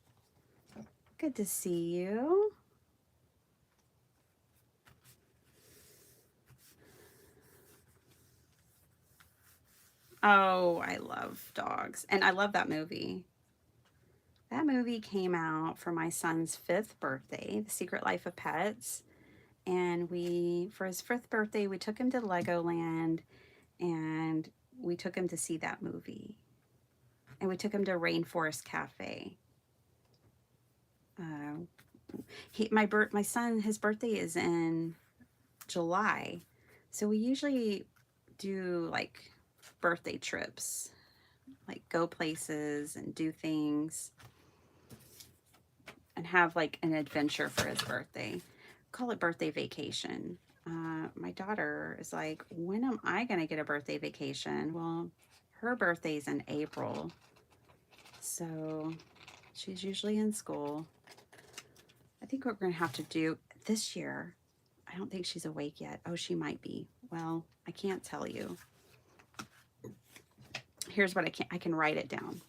Good to see you. Oh, I love dogs. And I love that movie. That movie came out for my son's 5th birthday, The Secret Life of Pets. And for his 5th birthday, we took him to Legoland, and we took him to see that movie. And we took him to Rainforest Cafe. My son, his birthday is in July. So we usually do like birthday trips, like go places and do things and have like an adventure for his birthday. Call it birthday vacation. My daughter is like, when am I going to get a birthday vacation? Well, her birthday's in April. So she's usually in school. I think what we're going to have to do this year, I don't think she's awake yet. Oh, she might be. Well, I can't tell you. Here's what I can write it down.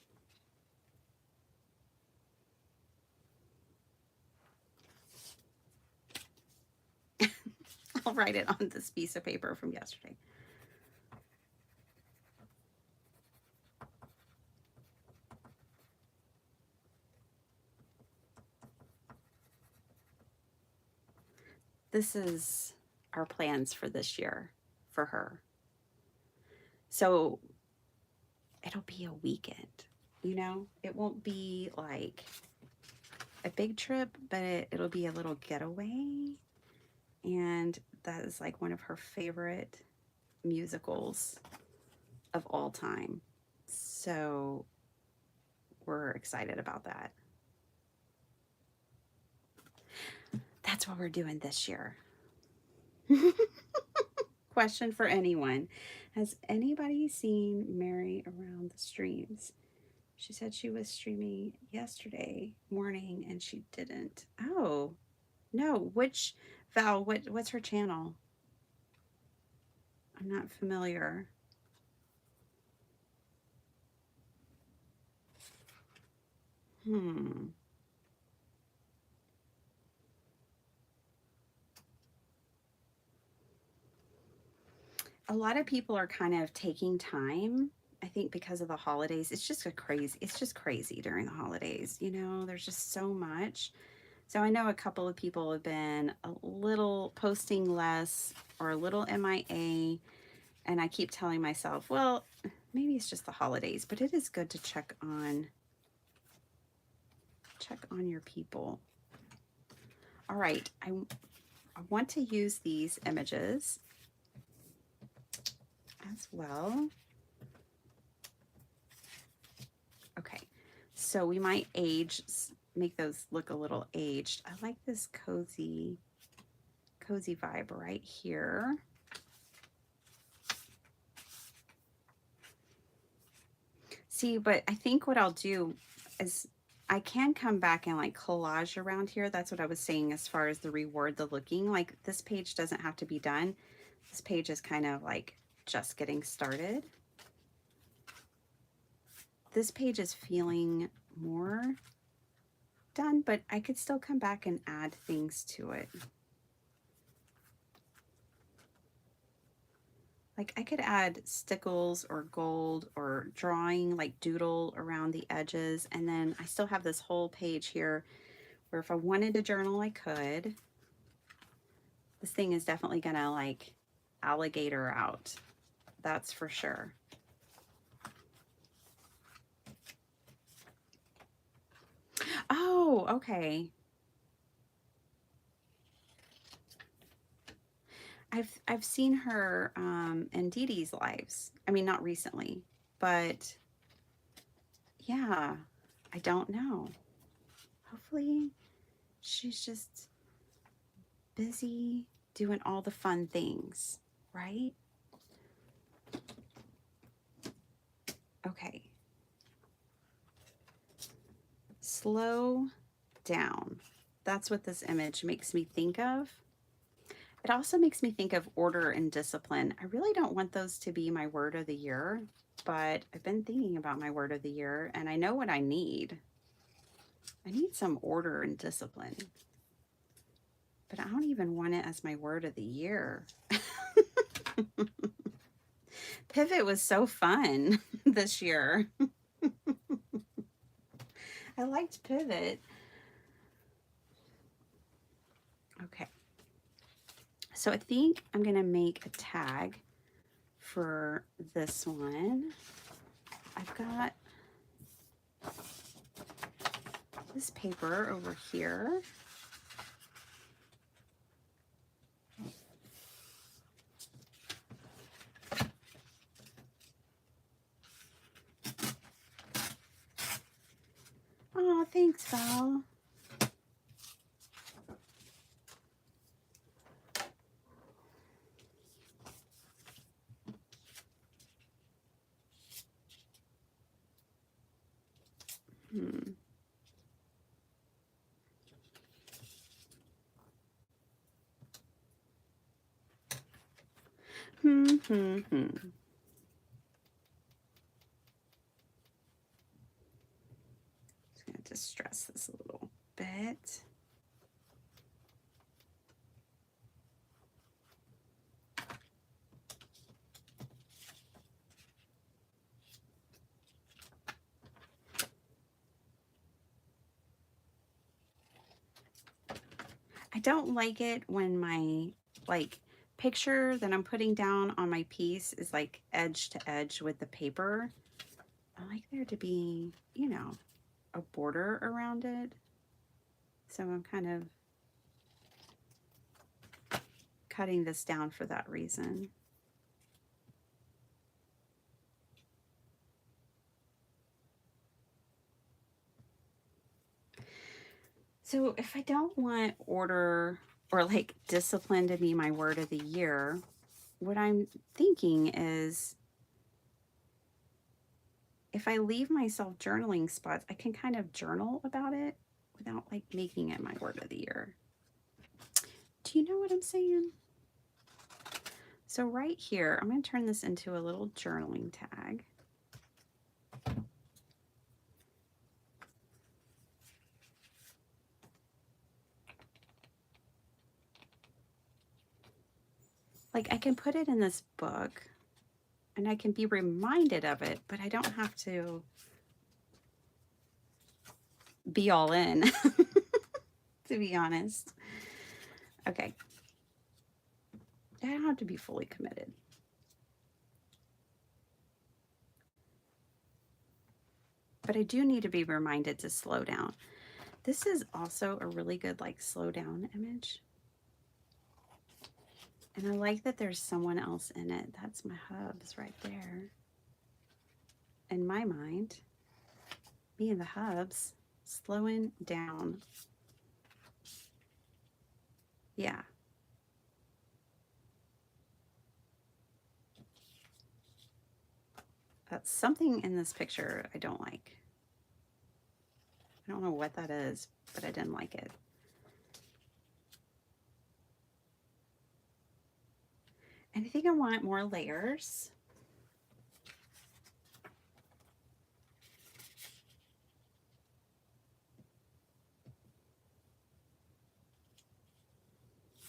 I'll write it on this piece of paper from yesterday. This is our plans for this year for her. So it'll be a weekend, you know? It won't be like a big trip, but it'll be a little getaway. And that is like one of her favorite musicals of all time. So we're excited about that. That's what we're doing this year. Question for anyone. Has anybody seen Mary around the streams? She said she was streaming yesterday morning and she didn't. Oh, no. Which Val, what's her channel? I'm not familiar. A lot of people are kind of taking time, I think, because of the holidays. It's just crazy during the holidays. You know, there's just so much. So I know a couple of people have been a little posting less or a little MIA. And I keep telling myself, well, maybe it's just the holidays, but it is good to check on your people. All right, I want to use these images as well. Okay, so we might make those look a little aged. I like this cozy vibe right here. See, but I think what I'll do is I can come back and like collage around here. That's what I was saying as far as the reward the looking. Like this page doesn't have to be done. This page is kind of like just getting started. This page is feeling more done, but I could still come back and add things to it. Like I could add stickles or gold or drawing like doodle around the edges. And then I still have this whole page here where if I wanted to journal, I could. This thing is definitely gonna like alligator out. That's for sure. Oh, okay. I've seen her in Dee Dee's lives. I mean, not recently, but yeah, I don't know. Hopefully she's just busy doing all the fun things, right? Okay. Slow down. That's what this image makes me think of. It also makes me think of order and discipline. I really don't want those to be my word of the year, but I've been thinking about my word of the year and I know what I need. I need some order and discipline, but I don't even want it as my word of the year. Pivot was so fun this year. I liked Pivot. Okay. So I think I'm going to make a tag for this one. I've got this paper over here. Oh, thanks, Val. Hmm. Just gonna distress this a little bit. I don't like it when my picture that I'm putting down on my piece is like edge to edge with the paper. I like there to be, you know, a border around it. So I'm kind of cutting this down for that reason. So if I don't want order or like discipline to be my word of the year, what I'm thinking is if I leave myself journaling spots, I can kind of journal about it without like making it my word of the year. Do you know what I'm saying? So right here, I'm going to turn this into a little journaling tag. Like I can put it in this book and I can be reminded of it, but I don't have to be all in, to be honest. Okay. I don't have to be fully committed. But I do need to be reminded to slow down. This is also a really good like slow down image. And I like that there's someone else in it. That's my hubs right there. In my mind, me and the hubs slowing down. Yeah. That's something in this picture I don't like. I don't know what that is, but I didn't like it. And I think I want more layers.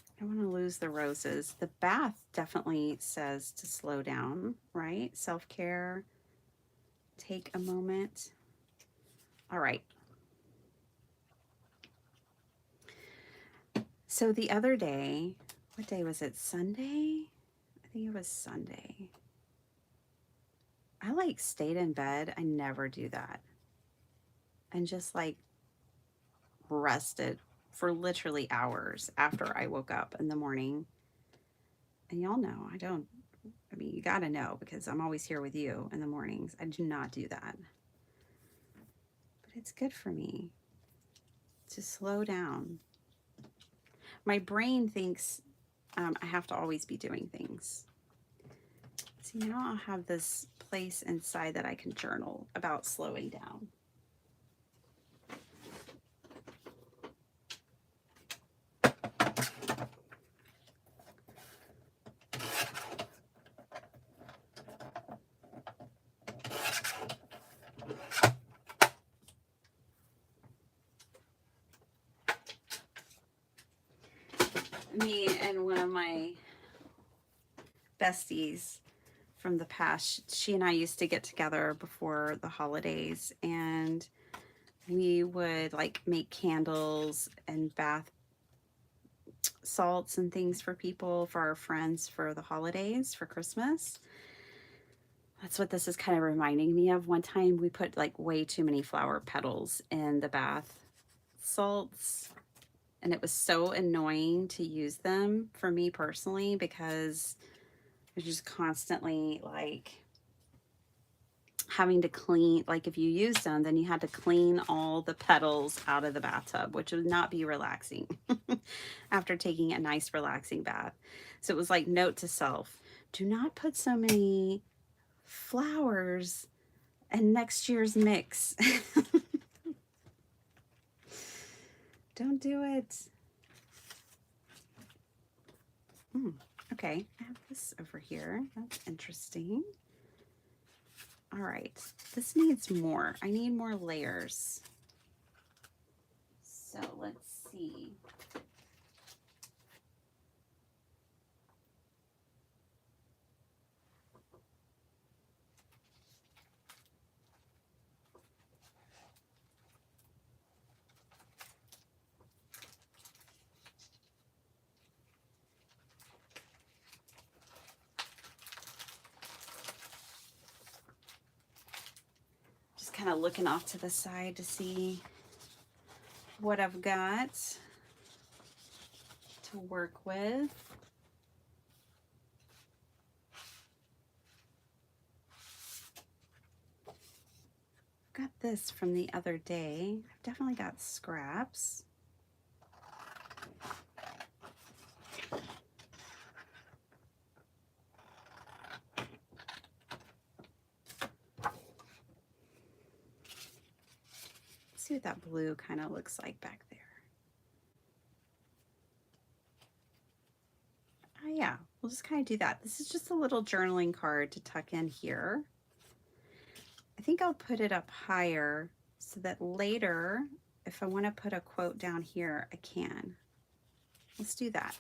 I don't want to lose the roses. The bath definitely says to slow down, right? Self-care, take a moment. All right. So the other day, what day was it? Sunday? I think it was Sunday. I like stayed in bed. I never do that. And just like rested for literally hours after I woke up in the morning. And y'all know, I mean, you got to know because I'm always here with you in the mornings. I do not do that. But it's good for me to slow down. My brain thinks I have to always be doing things. See, now I'll have this place inside that I can journal about slowing down. Me and one of my besties from the past, she and I used to get together before the holidays and we would like make candles and bath salts and things for people, for our friends, for the holidays, for Christmas. That's what this is kind of reminding me of. One time we put like way too many flower petals in the bath salts, and it was so annoying to use them for me personally because it's just constantly like having to clean, like if you used them, then you had to clean all the petals out of the bathtub, which would not be relaxing after taking a nice relaxing bath. So it was like, note to self, do not put so many flowers in next year's mix. Don't do it. Okay, I have this over here. That's interesting. All right, this needs more. I need more layers. So let's see. Just kind of looking off to the side to see what I've got to work with. I've got this from the other day. I've definitely got scraps. Let's see what that blue kind of looks like back there. Oh yeah, we'll just kind of do that. This is just a little journaling card to tuck in here. I think I'll put it up higher so that later, if I want to put a quote down here, I can. Let's do that.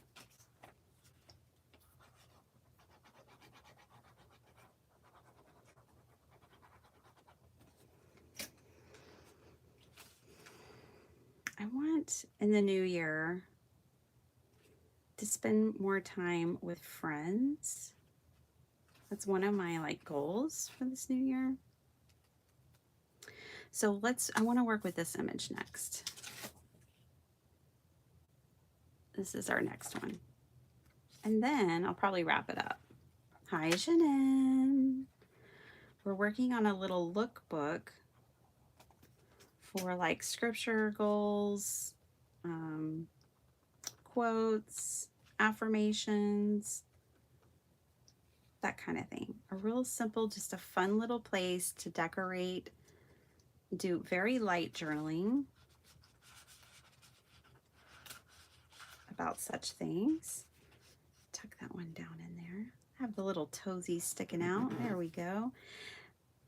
I want in the new year to spend more time with friends. That's one of my like goals for this new year. So I want to work with this image next. This is our next one. And then I'll probably wrap it up. Hi, Shannon. We're working on a little lookbook for like scripture goals, quotes, affirmations, that kind of thing. A real simple, just a fun little place to decorate, do very light journaling about such things. Tuck that one down in there. Have the little toesies sticking out. There we go.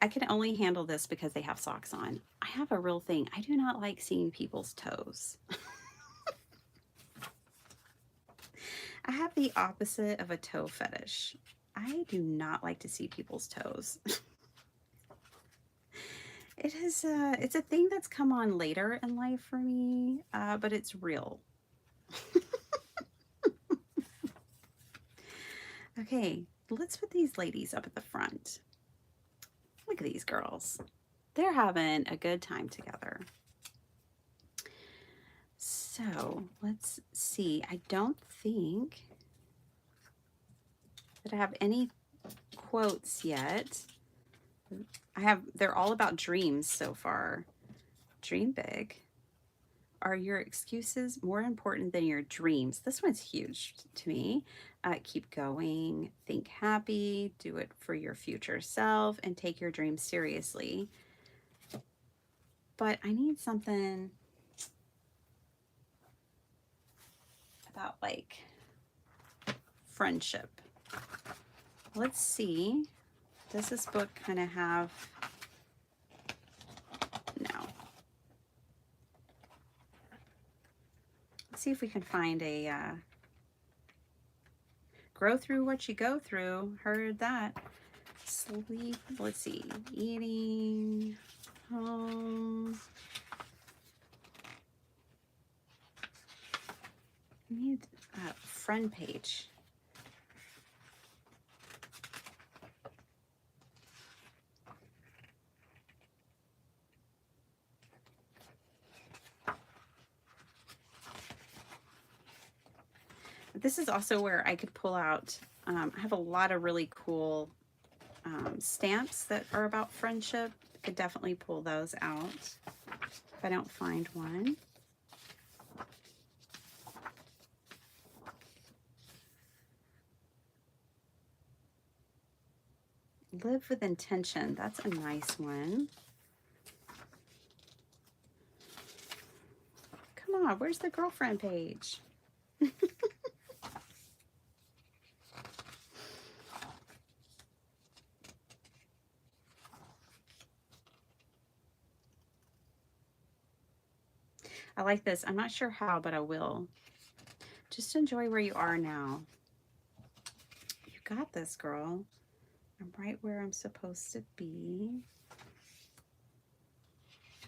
I can only handle this because they have socks on. I have a real thing. I do not like seeing people's toes. I have the opposite of a toe fetish. I do not like to see people's toes. It's a thing that's come on later in life for me, but it's real. Okay, let's put these ladies up at the front. Look at these girls. They're having a good time together. So let's see. I don't think that I have any quotes yet. They're all about dreams so far. Dream big. Are your excuses more important than your dreams? This one's huge to me. Keep going, think happy, do it for your future self, and take your dreams seriously. But I need something about like friendship. Let's see. Does this book kind of have... No. Let's see if we can find a grow through what you go through. Heard that. Sleep. Let's see. Eating. Home. I need friend page. This is also where I could pull out, I have a lot of really cool stamps that are about friendship. I could definitely pull those out if I don't find one. Live with intention. That's a nice one. Come on, where's the girlfriend page? I like this. I'm not sure how, but I will. Just enjoy where you are now. You got this, girl. I'm right where I'm supposed to be.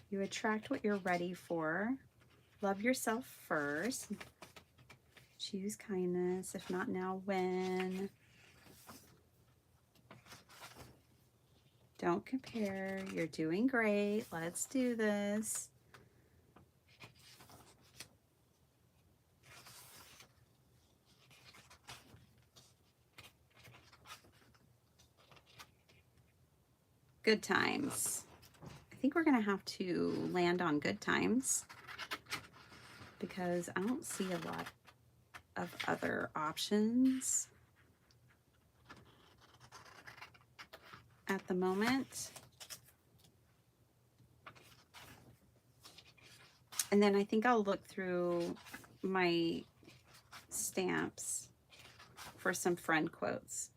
You attract what you're ready for. Love yourself first. Choose kindness. If not now, when? Don't compare. You're doing great. Let's do this. Good times. I think we're going to have to land on good times because I don't see a lot of other options at the moment. And then I think I'll look through my stamps for some friend quotes.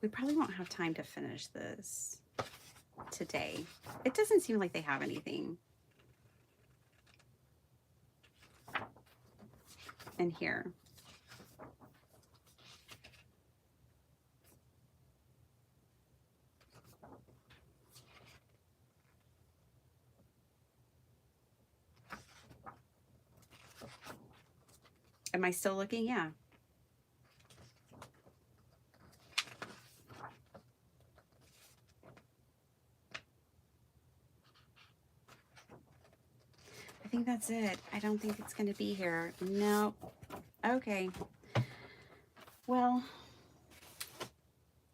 We probably won't have time to finish this today. It doesn't seem like they have anything in here. Am I still looking? Yeah. I think that's it. I don't think it's going to be here. No. Okay. Well,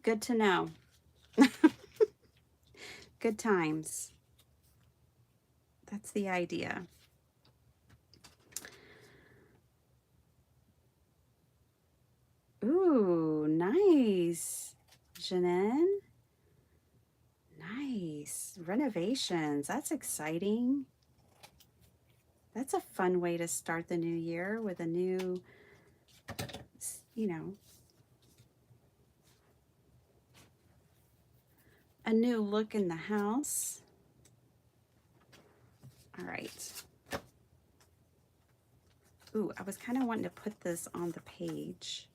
good to know. Good times. That's the idea. Ooh, nice. Janen. Nice. Renovations. That's exciting. That's a fun way to start the new year with a new, you know, a new look in the house. All right. Ooh, I was kind of wanting to put this on the page.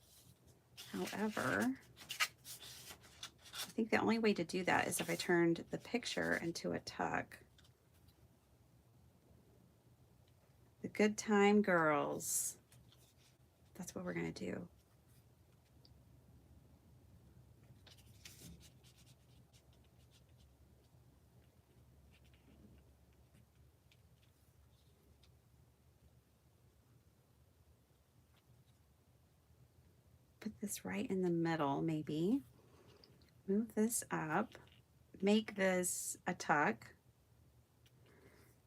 However, I think the only way to do that is if I turned the picture into a tuck. The Good Time Girls. That's what we're going to do. Put this right in the middle, maybe. Move this up. Make this a tuck.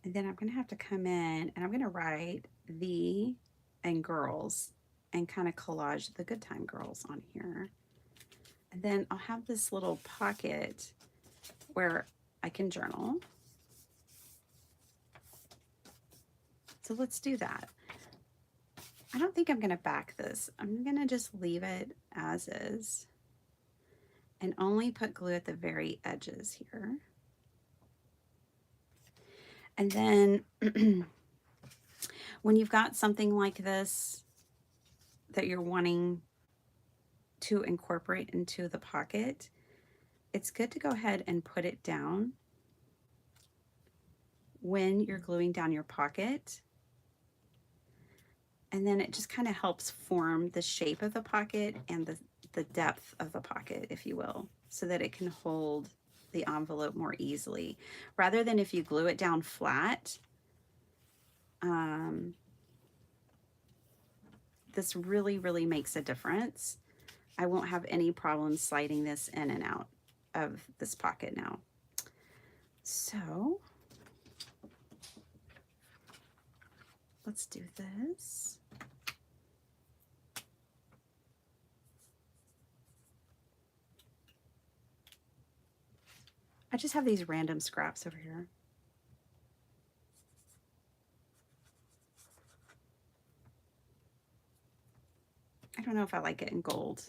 And then I'm going to have to come in and I'm going to write the and girls and kind of collage the Good Time Girls on here. And then I'll have this little pocket where I can journal. So let's do that. I don't think I'm going to back this. I'm going to just leave it as is and only put glue at the very edges here. And then when you've got something like this that you're wanting to incorporate into the pocket, it's good to go ahead and put it down when you're gluing down your pocket. And then it just kind of helps form the shape of the pocket and the depth of the pocket, if you will, so that it can hold the envelope more easily. Rather than if you glue it down flat, this really, really makes a difference. I won't have any problems sliding this in and out of this pocket now. So let's do this. I just have these random scraps over here. I don't know if I like it in gold.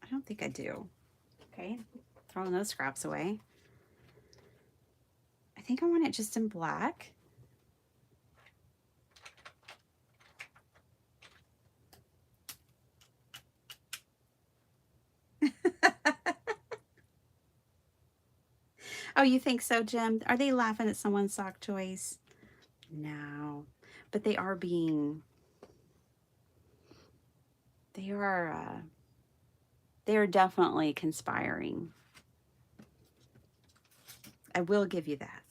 I don't think I do. Okay, throwing those scraps away. I think I want it just in black. Oh, you think so, Jim? Are they laughing at someone's sock choice? No, but they are being, they are definitely conspiring. I will give you that.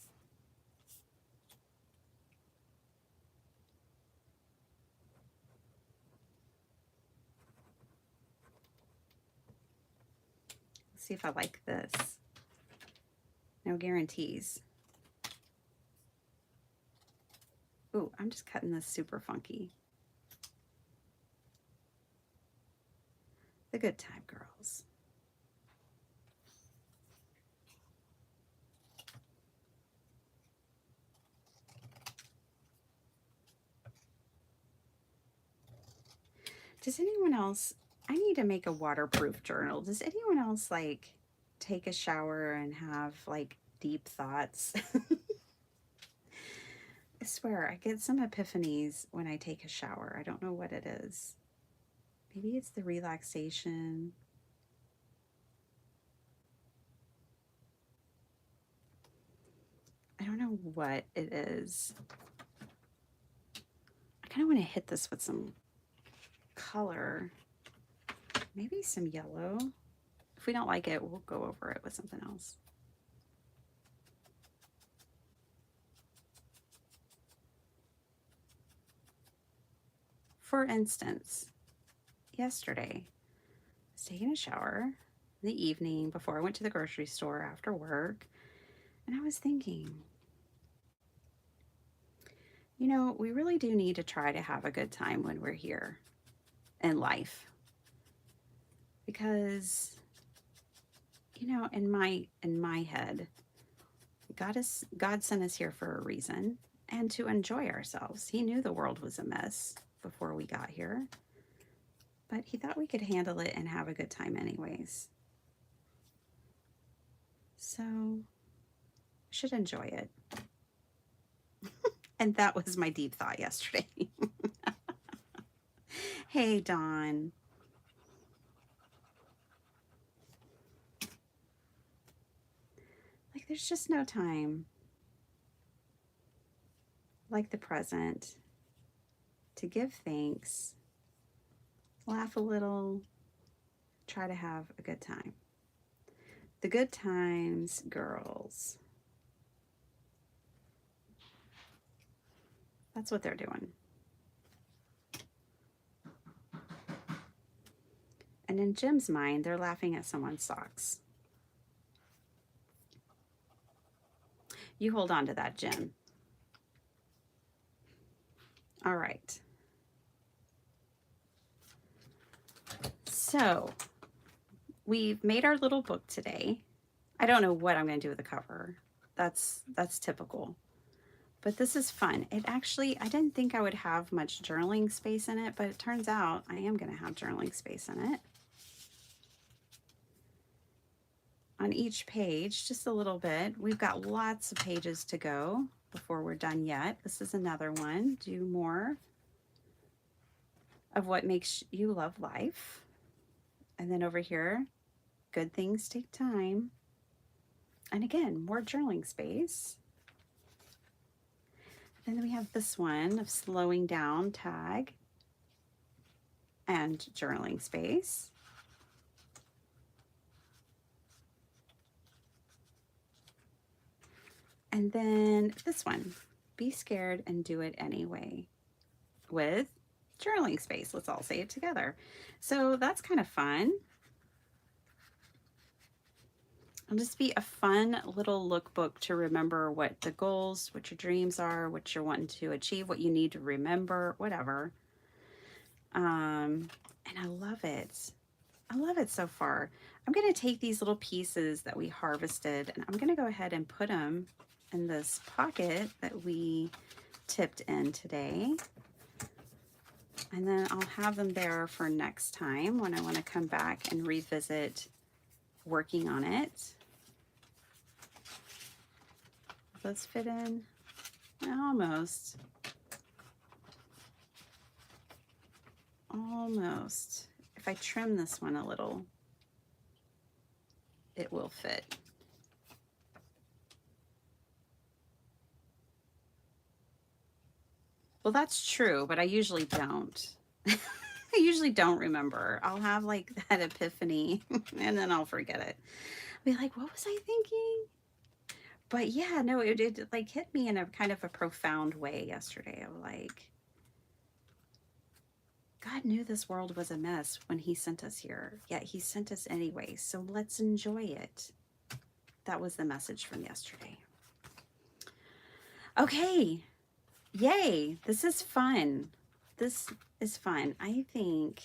Let's see if I like this. No guarantees. Ooh, I'm just cutting this super funky. The Good Time Girls. Does anyone else, I need to make a waterproof journal. Does anyone else like take a shower and have like deep thoughts? I swear, I get some epiphanies when I take a shower. I don't know what it is. Maybe it's the relaxation. I don't know what it is. I kind of want to hit this with some color. Maybe some yellow. If we don't like it, we'll go over it with something else. For instance, yesterday, I was taking a shower in the evening before I went to the grocery store after work, and I was thinking, you know, we really do need to try to have a good time when we're here in life. Because, you know, in my head, God sent us here for a reason and to enjoy ourselves. He knew the world was a mess before we got here, but he thought we could handle it and have a good time anyways. So I should enjoy it. And that was my deep thought yesterday. Hey, Dawn. Like, there's just no time like the present to give thanks, laugh a little, try to have a good time. The Good Times Girls. That's what they're doing. And in Jim's mind, they're laughing at someone's socks. You hold on to that, Jim. All right. So we've made our little book today. I don't know what I'm going to do with the cover. That's typical. But this is fun. It actually, I didn't think I would have much journaling space in it, but it turns out I am going to have journaling space in it. On each page, just a little bit. We've got lots of pages to go before we're done yet. This is another one. Do more of what makes you love life. And then over here, good things take time. And again, more journaling space. Then we have this one of slowing down tag and journaling space. And then this one, be scared and do it anyway, with journaling space. Let's all say it together. So that's kind of fun. It'll just be a fun little lookbook to remember what the goals, what your dreams are, what you're wanting to achieve, what you need to remember, whatever. And I love it. I love it so far. I'm going to take these little pieces that we harvested and I'm going to go ahead and put them in this pocket that we tipped in today. And then I'll have them there for next time when I want to come back and revisit working on it. Let's fit in almost. Almost. If I trim this one a little, it will fit. Well, that's true, but I usually don't. I usually don't remember. I'll have like that epiphany and then I'll forget it. I'll be like, what was I thinking? But yeah, no, it like hit me in a kind of a profound way yesterday. Of like, God knew this world was a mess when he sent us here, yet he sent us anyway. So let's enjoy it. That was the message from yesterday. Okay. Yay. This is fun. This is fun. I think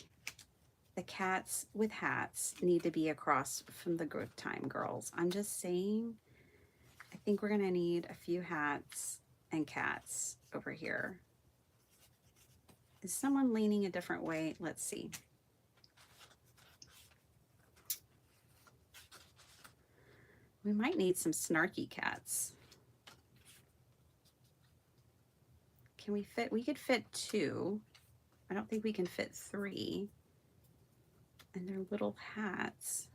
the cats with hats need to be across from the good time girls. I'm just saying, I think we're going to need a few hats and cats over here. Is someone leaning a different way? Let's see. We might need some snarky cats. Can we fit? We could fit 2. I don't think we can fit 3. And they're little hats.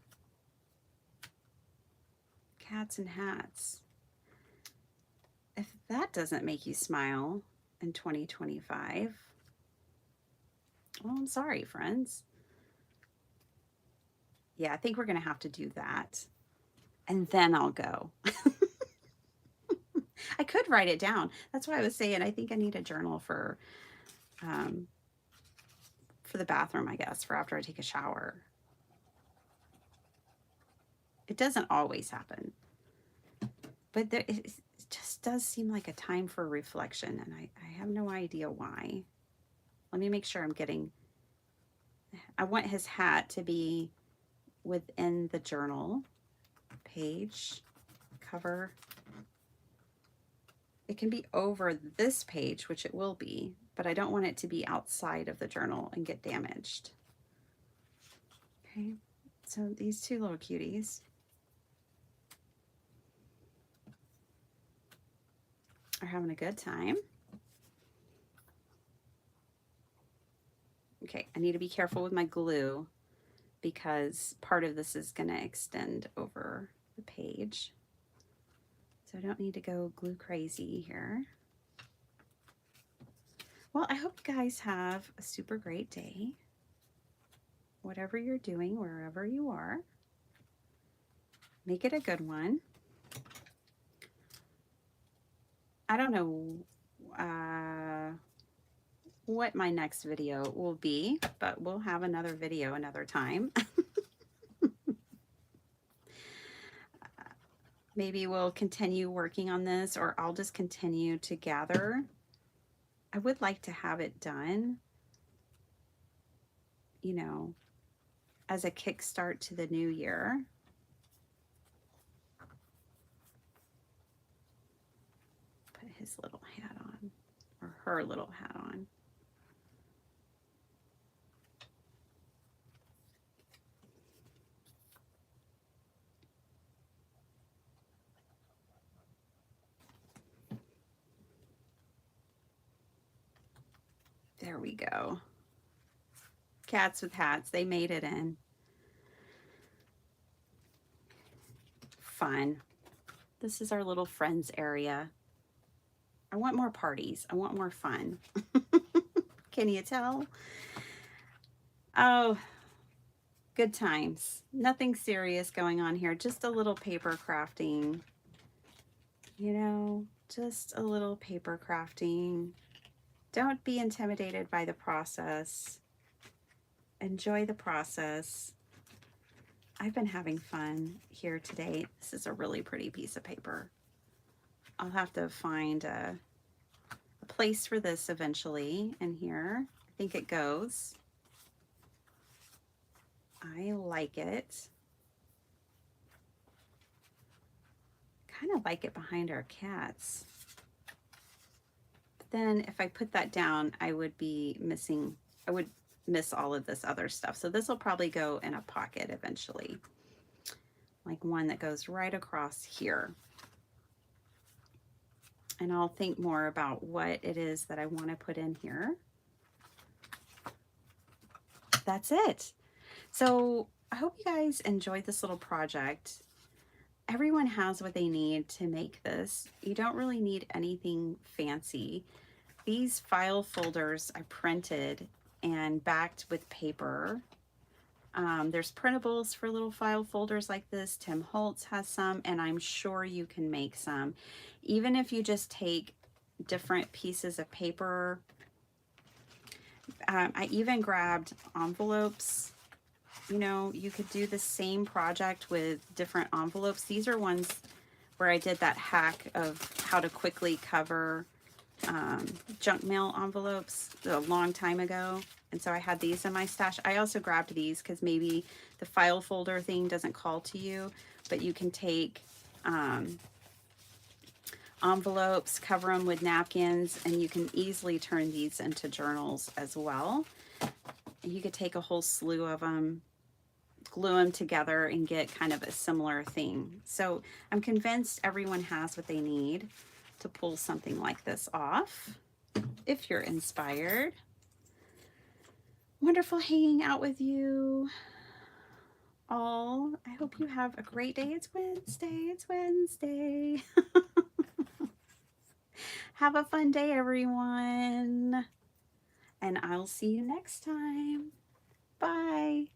Cats and hats. If that doesn't make you smile in 2025, well, I'm sorry, friends. Yeah, I think we're going to have to do that. And then I'll go. I could write it down. That's why I was saying I think I need a journal for the bathroom, I guess, for after I take a shower. It doesn't always happen. But it just does seem like a time for reflection, and I have no idea why. Let me make sure I'm getting... I want his hat to be within the journal. Page, cover. It can be over this page, which it will be, but I don't want it to be outside of the journal and get damaged. Okay, so these 2 little cuties are having a good time. Okay, I need to be careful with my glue because part of this is going to extend over the page. So I don't need to go glue crazy here. Well, I hope you guys have a super great day. Whatever you're doing, wherever you are, make it a good one. I don't know what my next video will be, but we'll have another video another time. Maybe we'll continue working on this, or I'll just continue to gather. I would like to have it done, you know, as a kickstart to the new year. Put his little hat on, or her little hat on. There we go. Cats with hats, they made it in. fun. This is our little friends area. I want more parties. I want more fun. Can you tell? Oh, good times. Nothing serious going on here. Just a little paper crafting. You know, just a little paper crafting. Don't be intimidated by the process. Enjoy the process. I've been having fun here today. This is a really pretty piece of paper. I'll have to find a place for this eventually in here. I think it goes. I like it. Kind of like it behind our cats. But then if I put that down, I would be missing, I would miss all of this other stuff. So this will probably go in a pocket eventually. Like one that goes right across here. And I'll think more about what it is that I want to put in here. That's it. So I hope you guys enjoyed this little project. Everyone has what they need to make this. You don't really need anything fancy. These file folders I printed and backed with paper. There's printables for little file folders like this. Tim Holtz has some, and I'm sure you can make some. Even if you just take different pieces of paper. I even grabbed envelopes. You know, you could do the same project with different envelopes. These are ones where I did that hack of how to quickly cover junk mail envelopes a long time ago. And so I had these in my stash. I also grabbed these because maybe the file folder thing doesn't call to you, but you can take envelopes, cover them with napkins, and you can easily turn these into journals as well. And you could take a whole slew of them, glue them together, and get kind of a similar thing. So I'm convinced everyone has what they need to pull something like this off if you're inspired. Wonderful hanging out with you all. I hope you have a great day. It's Wednesday. It's Wednesday. Have a fun day, everyone. And I'll see you next time. Bye.